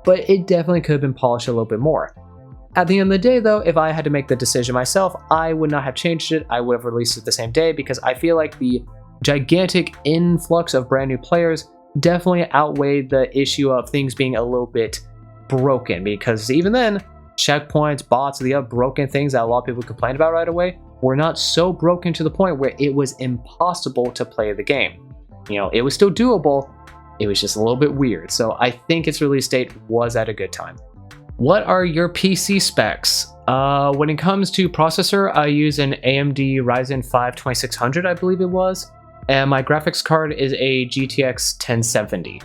but it definitely could have been polished a little bit more. At the end of the day, though, if I had to make the decision myself, I would not have changed it. I would have released it the same day because I feel like the gigantic influx of brand new players definitely outweighed the issue of things being a little bit broken, because even then, checkpoints, bots, the other broken things that a lot of people complained about right away were not so broken to the point where it was impossible to play the game. It was still doable, it was just a little bit weird, so I think its release date was at a good time. What are your PC specs? When it comes to processor, I use an AMD Ryzen 5 2600, I believe it was, and my graphics card is a GTX 1070.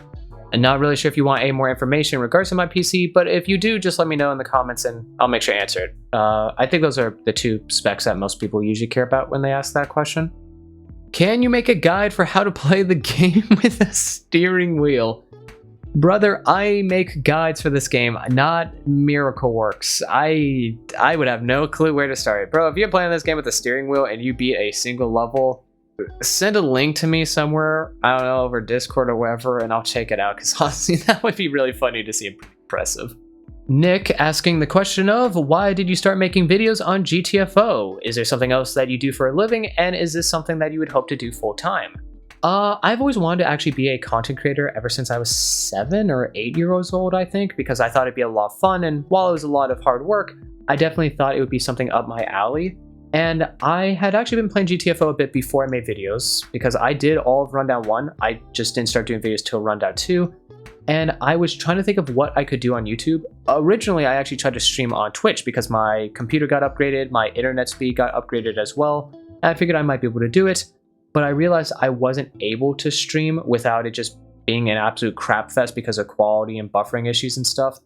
I'm not really sure if you want any more information in regards to my PC, but if you do, just let me know in the comments and I'll make sure I answer it. I think those are the 2 specs that most people usually care about when they ask that question. Can you make a guide for how to play the game with a steering wheel? Brother, I make guides for this game, not Miracle Works. I would have no clue where to start. Bro, if you're playing this game with a steering wheel and you beat a single level, send a link to me somewhere, I don't know, over Discord or wherever, and I'll check it out, because honestly, that would be really funny to see and pretty impressive. Nick asking the question of, why did you start making videos on GTFO? Is there something else that you do for a living, and is this something that you would hope to do full time? I've always wanted to actually be a content creator ever since I was 7 or 8 years old, I think, because I thought it'd be a lot of fun, and while it was a lot of hard work, I definitely thought it would be something up my alley. And I had actually been playing GTFO a bit before I made videos, because I did all of Rundown 1, I just didn't start doing videos till Rundown 2, and I was trying to think of what I could do on YouTube. Originally, I actually tried to stream on Twitch because my computer got upgraded, my internet speed got upgraded as well, and I figured I might be able to do it, but I realized I wasn't able to stream without it just being an absolute crap fest because of quality and buffering issues and stuff.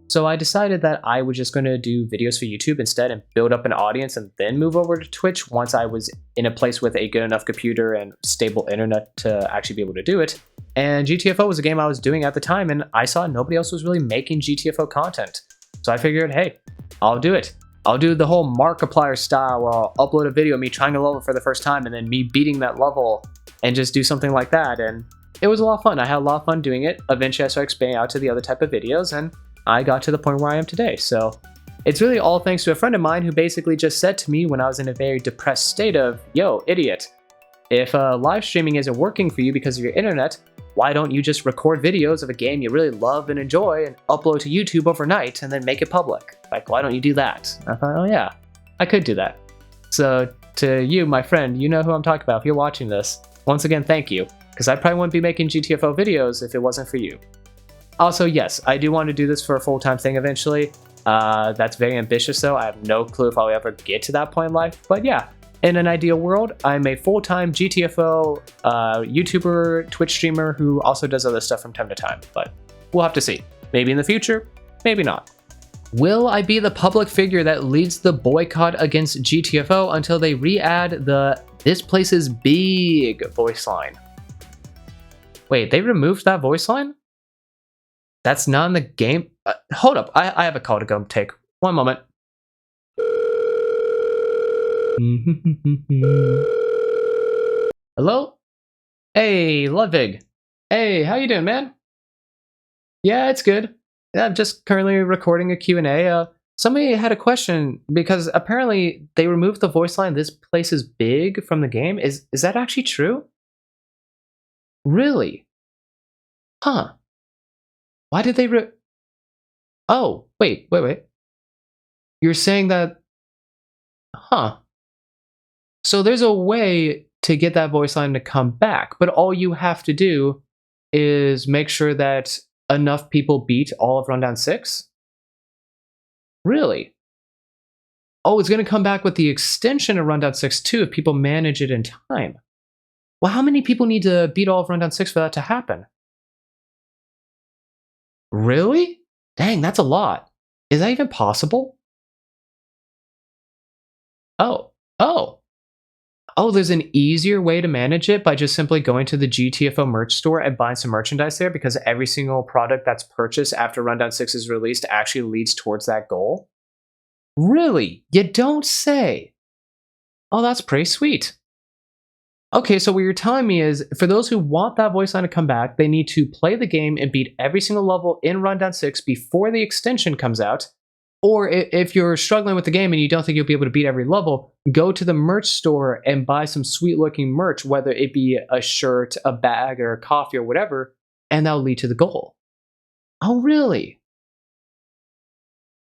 So I decided that I was just going to do videos for YouTube instead and build up an audience and then move over to Twitch once I was in a place with a good enough computer and stable internet to actually be able to do it. And GTFO was a game I was doing at the time, and I saw nobody else was really making GTFO content. So I figured, hey, I'll do it. I'll do the whole Markiplier style where I'll upload a video of me trying a level for the first time and then me beating that level and just do something like that. And it was a lot of fun. I had a lot of fun doing it. Eventually I started expanding out to the other type of videos, and I got to the point where I am today. So it's really all thanks to a friend of mine who basically just said to me when I was in a very depressed state of, yo, idiot, if live streaming isn't working for you because of your internet, why don't you just record videos of a game you really love and enjoy and upload to YouTube overnight and then make it public? Like, why don't you do that? I thought, oh yeah, I could do that. So to you, my friend, you know who I'm talking about. If you're watching this, once again, thank you, because I probably wouldn't be making GTFO videos if it wasn't for you. Also, yes, I do want to do this for a full-time thing eventually. That's very ambitious though. I have no clue if I'll ever get to that point in life, but yeah. In an ideal world, I'm a full-time GTFO YouTuber, Twitch streamer who also does other stuff from time to time, but we'll have to see. Maybe in the future, maybe not. Will I be the public figure that leads the boycott against GTFO until they re-add the "this place is big" voice line? Wait, they removed that voice line? That's not in the game? Hold up, I have a call to go take. One moment. Hello? Hey, Ludwig. Hey, how you doing, man? Yeah, it's good. Yeah, I'm just currently recording a Q&A. Somebody had a question because apparently they removed the voice line, "This place is big," from the game. Is that actually true? Really? Huh. Why did they Oh, wait. You're saying that... Huh. So there's a way to get that voice line to come back, but all you have to do is make sure that enough people beat all of Rundown 6? Really? Oh, it's going to come back with the extension of Rundown 6 too if people manage it in time. Well, how many people need to beat all of Rundown 6 for that to happen? Really? Dang, that's a lot. Is that even possible? Oh, there's an easier way to manage it by just simply going to the GTFO merch store and buying some merchandise there, because every single product that's purchased after Rundown 6 is released actually leads towards that goal? Really? You don't say. Oh, that's pretty sweet. Okay, so what you're telling me is, for those who want that voice line to come back, they need to play the game and beat every single level in Rundown 6 before the extension comes out. Or if you're struggling with the game and you don't think you'll be able to beat every level, go to the merch store and buy some sweet looking merch, whether it be a shirt, a bag, or a coffee or whatever, and that'll lead to the goal. Oh, really?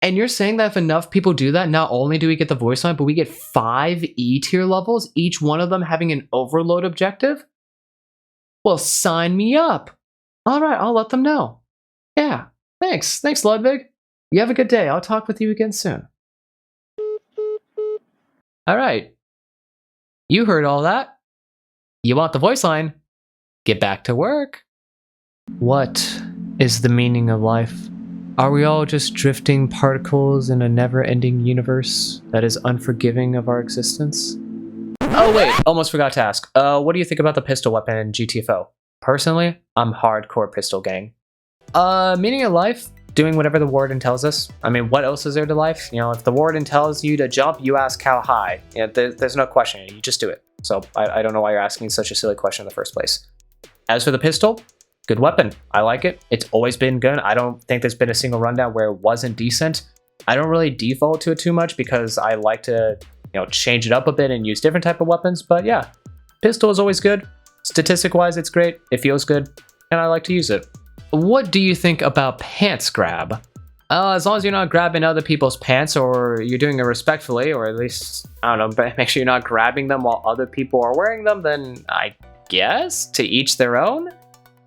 And you're saying that if enough people do that, not only do we get the voice line, but we get 5 E-tier levels, each one of them having an overload objective? Well, sign me up. All right, I'll let them know. Yeah, thanks. Thanks, Ludwig. You have a good day. I'll talk with you again soon. All right. You heard all that. You want the voice line? Get back to work. What is the meaning of life? Are we all just drifting particles in a never-ending universe that is unforgiving of our existence? Oh wait, almost forgot to ask. What do you think about the pistol weapon in GTFO? Personally, I'm hardcore pistol gang. Meaning of life? Doing whatever the warden tells us. I mean, what else is there to life? You know, if the warden tells you to jump, you ask how high. You know, there's no question. You just do it. So I don't know why you're asking such a silly question in the first place. As for the pistol, good weapon. I like it. It's always been good. I don't think there's been a single rundown where it wasn't decent. I don't really default to it too much because I like to, you know, change it up a bit and use different type of weapons. But yeah, pistol is always good. Statistic-wise, it's great. It feels good, and I like to use it. What do you think about pants grab? As long as you're not grabbing other people's pants, or you're doing it respectfully, or at least, I don't know, but make sure you're not grabbing them while other people are wearing them, then I guess to each their own?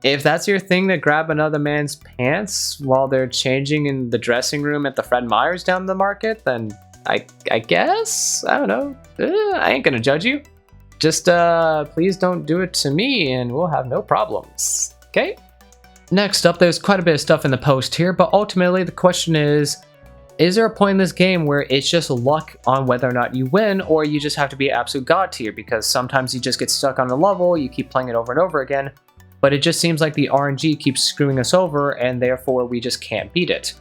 If that's your thing, to grab another man's pants while they're changing in the dressing room at the Fred Meyer's down the market, then I guess? I don't know. I ain't gonna judge you. Just please don't do it to me and we'll have no problems. Okay? Next up, there's quite a bit of stuff in the post here, but ultimately the question is there a point in this game where it's just luck on whether or not you win, or you just have to be absolute god tier? Because sometimes you just get stuck on a level, you keep playing it over and over again, but it just seems like the RNG keeps screwing us over, and therefore we just can't beat it.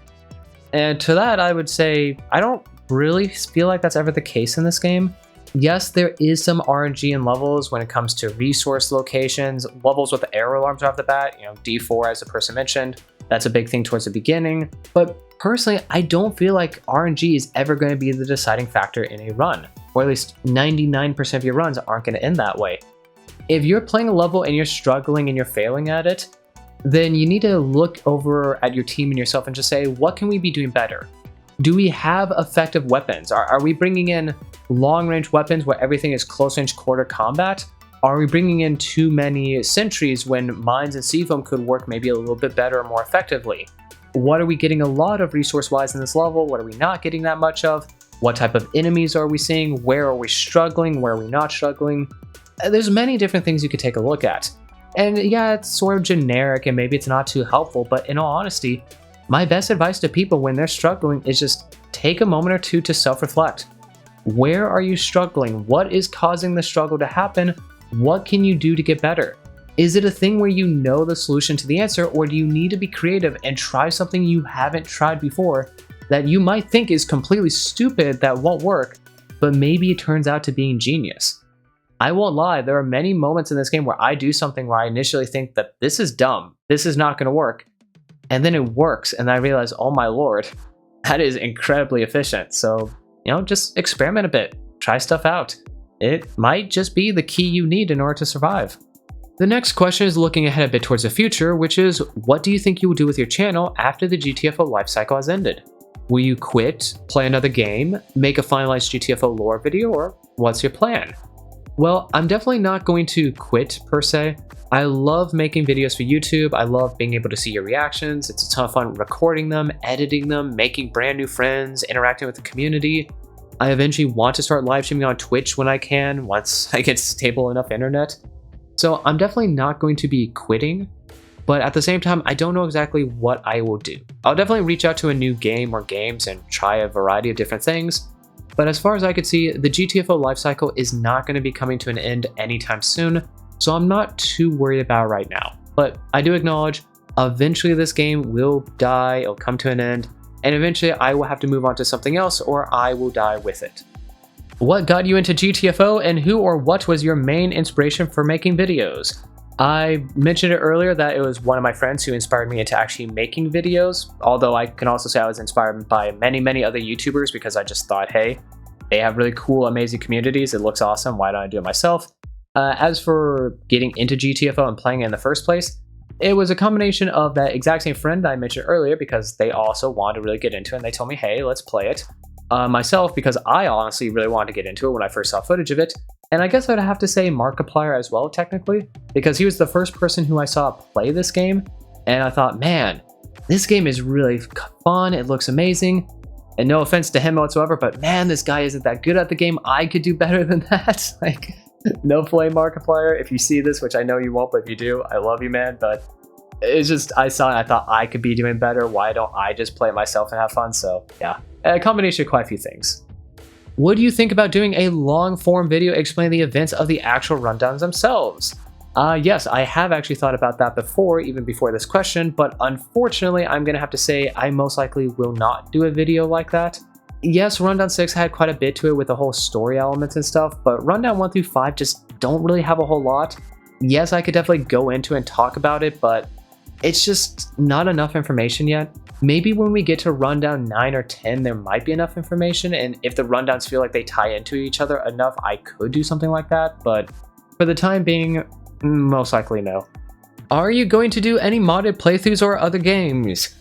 And to that, I would say, I don't really feel like that's ever the case in this game. Yes, there is some RNG in levels when it comes to resource locations, levels with arrow alarms off the bat, you know, D4 as the person mentioned. That's a big thing towards the beginning. But personally, I don't feel like RNG is ever going to be the deciding factor in a run, or at least 99% of your runs aren't going to end that way. If you're playing a level and you're struggling and you're failing at it, then you need to look over at your team and yourself and just say, what can we be doing better? Do we have effective weapons? Are we bringing in long-range weapons where everything is close-range quarter combat? Are we bringing in too many sentries when mines and C-foam could work maybe a little bit better or more effectively? What are we getting a lot of resource-wise in this level? What are we not getting that much of? What type of enemies are we seeing? Where are we struggling? Where are we not struggling? There's many different things you could take a look at. And yeah, it's sort of generic and maybe it's not too helpful, but in all honesty, my best advice to people when they're struggling is just take a moment or two to self-reflect. Where are you struggling? What is causing the struggle to happen? What can you do to get better? Is it a thing where you know the solution to the answer, or do you need to be creative and try something you haven't tried before that you might think is completely stupid that won't work, but maybe it turns out to being genius? I won't lie, there are many moments in this game where I do something where I initially think that this is dumb, this is not going to work, and then it works, and I realize, oh my lord, That is incredibly efficient. So, just experiment a bit, try stuff out. It might just be the key you need in order to survive. The next question is looking ahead a bit towards the future, which is, what do you think you will do with your channel after the GTFO lifecycle has ended? Will you quit, play another game, make a finalized GTFO lore video, or what's your plan? Well, I'm definitely not going to quit per se. I love making videos for YouTube. I love being able to see your reactions. It's a ton of fun recording them, editing them, making brand new friends, interacting with the community. I eventually want to start live streaming on Twitch when I can, once I get stable enough internet. So I'm definitely not going to be quitting, but at the same time, I don't know exactly what I will do. I'll definitely reach out to a new game or games and try a variety of different things. But as far as I could see, the GTFO lifecycle is not going to be coming to an end anytime soon, so I'm not too worried about it right now. But I do acknowledge, eventually this game will die, it'll come to an end, and eventually I will have to move on to something else, or I will die with it. What got you into GTFO, and who or what was your main inspiration for making videos? I mentioned it earlier that it was one of my friends who inspired me into actually making videos, although I can also say I was inspired by many other YouTubers because I just thought, hey, they have really cool, amazing communities, it looks awesome, why don't I do it myself? As for getting into GTFO and playing it in the first place, it was a combination of that exact same friend I mentioned earlier because they also wanted to really get into it and they told me, hey, let's play it. Myself, because I honestly really wanted to get into it when I first saw footage of it. And I guess I'd have to say Markiplier as well, technically, because he was the first person who I saw play this game. And I thought, man, this game is really fun, it looks amazing. And no offense to him whatsoever, but man, this guy isn't that good at the game. I could do better than that. Like, no play Markiplier. If you see this, which I know you won't, but if you do, I love you, man. But it's just, I saw it, I thought I could be doing better. Why don't I just play it myself and have fun? So yeah, a combination of quite a few things. What do you think about doing a long form video explaining the events of the actual rundowns themselves? Yes, I have actually thought about that before, even before this question, but unfortunately, I'm going to have to say I most likely will not do a video like that. Yes, Rundown 6 had quite a bit to it with the whole story elements and stuff, but Rundown 1 through 5 just don't really have a whole lot. Yes, I could definitely go into and talk about it, but it's just not enough information yet. Maybe when we get to Rundown 9 or 10, there might be enough information, and if the rundowns feel like they tie into each other enough, I could do something like that, but for the time being, most likely no. Are you going to do any modded playthroughs or other games?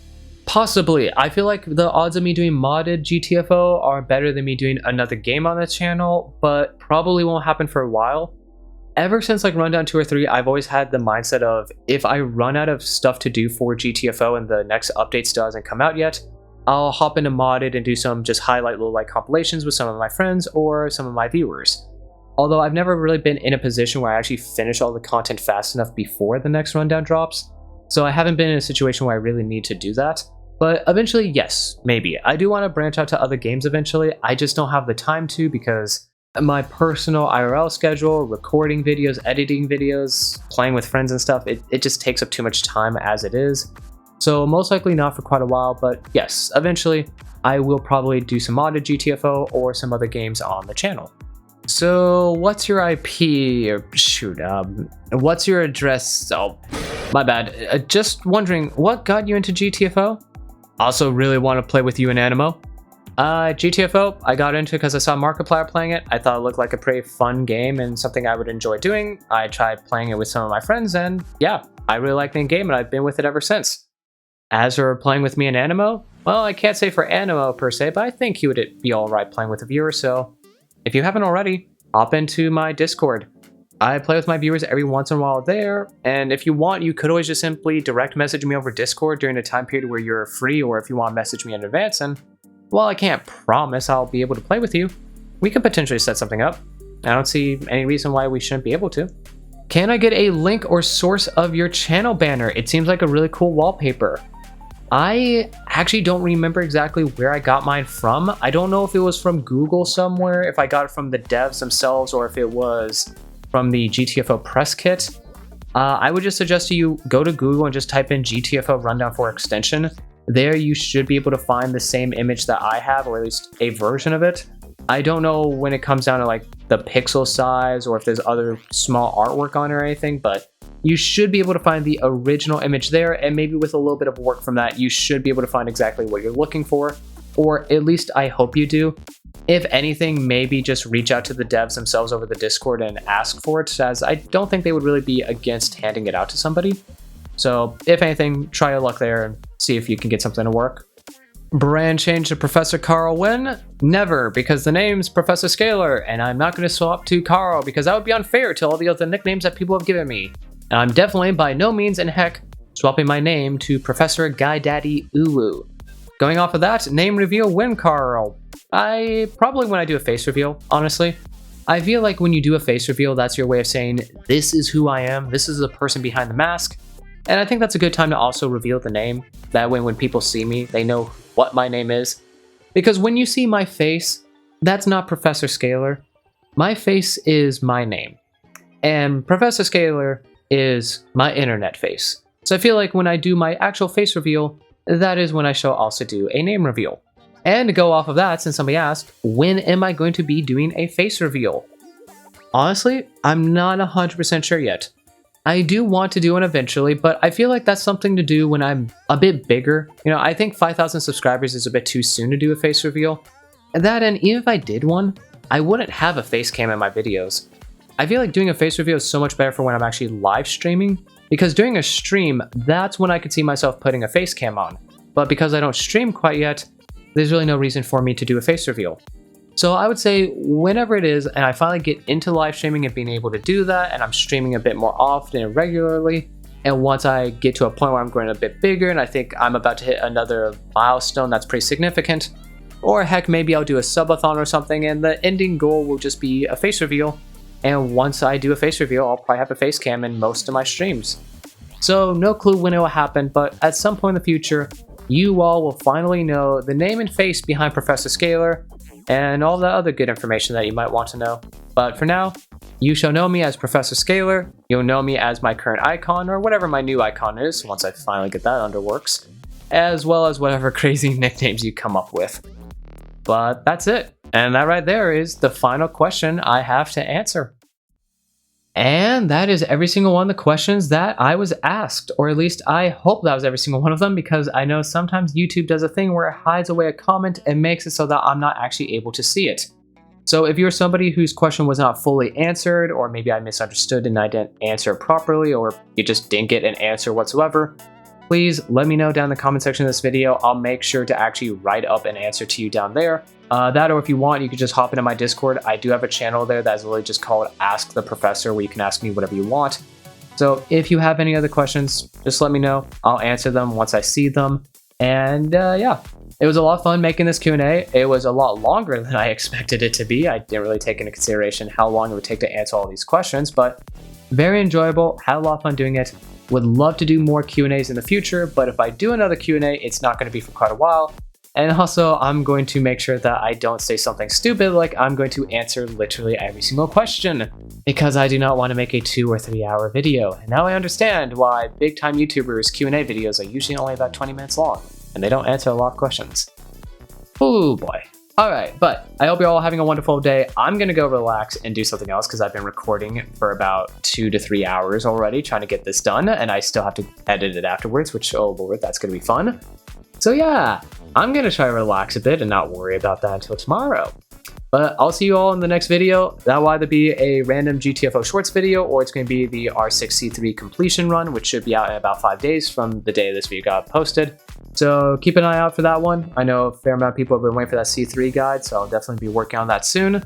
Possibly. I feel like the odds of me doing modded GTFO are better than me doing another game on this channel, but probably won't happen for a while. Ever since like Rundown 2 or 3, I've always had the mindset of if I run out of stuff to do for GTFO and the next update still hasn't come out yet, I'll hop into modded and do some just highlight little like compilations with some of my friends or some of my viewers. Although I've never really been in a position where I actually finish all the content fast enough before the next rundown drops, so I haven't been in a situation where I really need to do that. But eventually, yes, maybe. I do want to branch out to other games eventually, I just don't have the time to because my personal IRL schedule, recording videos, editing videos, playing with friends and stuff, it just takes up too much time as it is. So most likely not for quite a while, but yes, eventually I will probably do some modded GTFO or some other games on the channel. So what's your IP, or shoot, what's your address? Oh, my bad. Just wondering, what got you into GTFO? Also really want to play with you in Animo. GTFO, I got into because I saw Markiplier playing it. I thought it looked like a pretty fun game and something I would enjoy doing. I tried playing it with some of my friends and yeah, I really like the game and I've been with it ever since. As for playing with me in Animo, well, I can't say for Animo per se, but I think he would be alright playing with a viewer, so if you haven't already, hop into my Discord. I play with my viewers every once in a while there, and if you want, you could always just simply direct message me over Discord during the time period where you're free, or if you want to message me in advance, and while I can't promise I'll be able to play with you, we could potentially set something up. I don't see any reason why we shouldn't be able to. Can I get a link or source of your channel banner? It seems like a really cool wallpaper. I actually don't remember exactly where I got mine from. I don't know if it was from Google somewhere, if I got it from the devs themselves, or if it was from the GTFO press kit. I would just suggest you go to Google and just type in GTFO Rundown 4 extension. There you should be able to find the same image that I have, or at least a version of it. I don't know when it comes down to like the pixel size or if there's other small artwork on it or anything, but you should be able to find the original image there, and maybe with a little bit of work from that, you should be able to find exactly what you're looking for. or at least I hope you do. If anything, maybe just reach out to the devs themselves over the Discord and ask for it, as I don't think they would really be against handing it out to somebody. So if anything, try your luck there and see if you can get something to work. Brand change to Professor Carl when? Never, because the name's Professor Scalar, and I'm not going to swap to Carl because that would be unfair to all the other nicknames that people have given me. And I'm definitely by no means in heck swapping my name to Professor Guy Daddy Uwu. Going off of that, name reveal when, Carl? Probably when I do a face reveal, honestly. I feel like when you do a face reveal, that's your way of saying, this is who I am, this is the person behind the mask. And I think that's a good time to also reveal the name. That way when people see me, they know what my name is. Because when you see my face, that's not Professor Scalar. My face is my name. And Professor Scalar is my internet face. So I feel like when I do my actual face reveal, that is when I shall also do a name reveal. And to go off of that, since somebody asked, when am I going to be doing a face reveal? Honestly, I'm not 100% sure yet. I do want to do one eventually, but I feel like that's something to do when I'm a bit bigger. You know, I think 5,000 subscribers is a bit too soon to do a face reveal. And even if I did one, I wouldn't have a face cam in my videos. I feel like doing a face reveal is so much better for when I'm actually live streaming, because during a stream, that's when I could see myself putting a face cam on. But because I don't stream quite yet, there's really no reason for me to do a face reveal. So I would say whenever it is, and I finally get into live streaming and being able to do that, and I'm streaming a bit more often and regularly, and once I get to a point where I'm growing a bit bigger and I think I'm about to hit another milestone that's pretty significant, or heck, maybe I'll do a subathon or something, and the ending goal will just be a face reveal. And once I do a face reveal, I'll probably have a face cam in most of my streams. So no clue when it will happen, but at some point in the future, you all will finally know the name and face behind Professor Scalar, and all the other good information that you might want to know. But for now, you shall know me as Professor Scalar, you'll know me as my current icon, or whatever my new icon is, once I finally get that under works, as well as whatever crazy nicknames you come up with. But that's it, and that right there is the final question I have to answer. And that is every single one of the questions that I was asked, or at least I hope that was every single one of them, because I know sometimes YouTube does a thing where it hides away a comment and makes it so that I'm not actually able to see it. So if you're somebody whose question was not fully answered, or maybe I misunderstood and I didn't answer properly, or you just didn't get an answer whatsoever, please let me know down in the comment section of this video. I'll make sure to actually write up an answer to you down there. That, or if you want, you could just hop into my Discord. I do have a channel there that's literally just called Ask the Professor, where you can ask me whatever you want. So if you have any other questions, just let me know. I'll answer them once I see them. And yeah, it was a lot of fun making this Q&A. It was a lot longer than I expected it to be. I didn't really take into consideration how long it would take to answer all these questions, but very enjoyable. Had a lot of fun doing it. Would love to do more Q&As in the future, but if I do another Q&A, it's not going to be for quite a while. And also, I'm going to make sure that I don't say something stupid, like I'm going to answer literally every single question, because I do not want to make a 2 or 3 hour video. And now I understand why big time YouTubers Q&A videos are usually only about 20 minutes long, and they don't answer a lot of questions. Oh boy. Alright, but I hope you're all having a wonderful day. I'm going to go relax and do something else, because I've been recording for about 2 to 3 hours already trying to get this done, and I still have to edit it afterwards, which, oh lord, that's going to be fun. So yeah, I'm going to try to relax a bit and not worry about that until tomorrow. But I'll see you all in the next video. That'll either be a random GTFO Shorts video, or it's going to be the R6C3 completion run, which should be out in about 5 days from the day this video got posted. So keep an eye out for that one. I know a fair amount of people have been waiting for that C3 guide, so I'll definitely be working on that soon.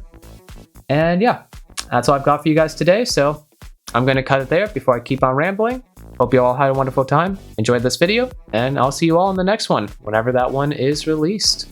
And yeah, that's all I've got for you guys today, so I'm going to cut it there before I keep on rambling. Hope you all had a wonderful time, enjoyed this video, and I'll see you all in the next one, whenever that one is released.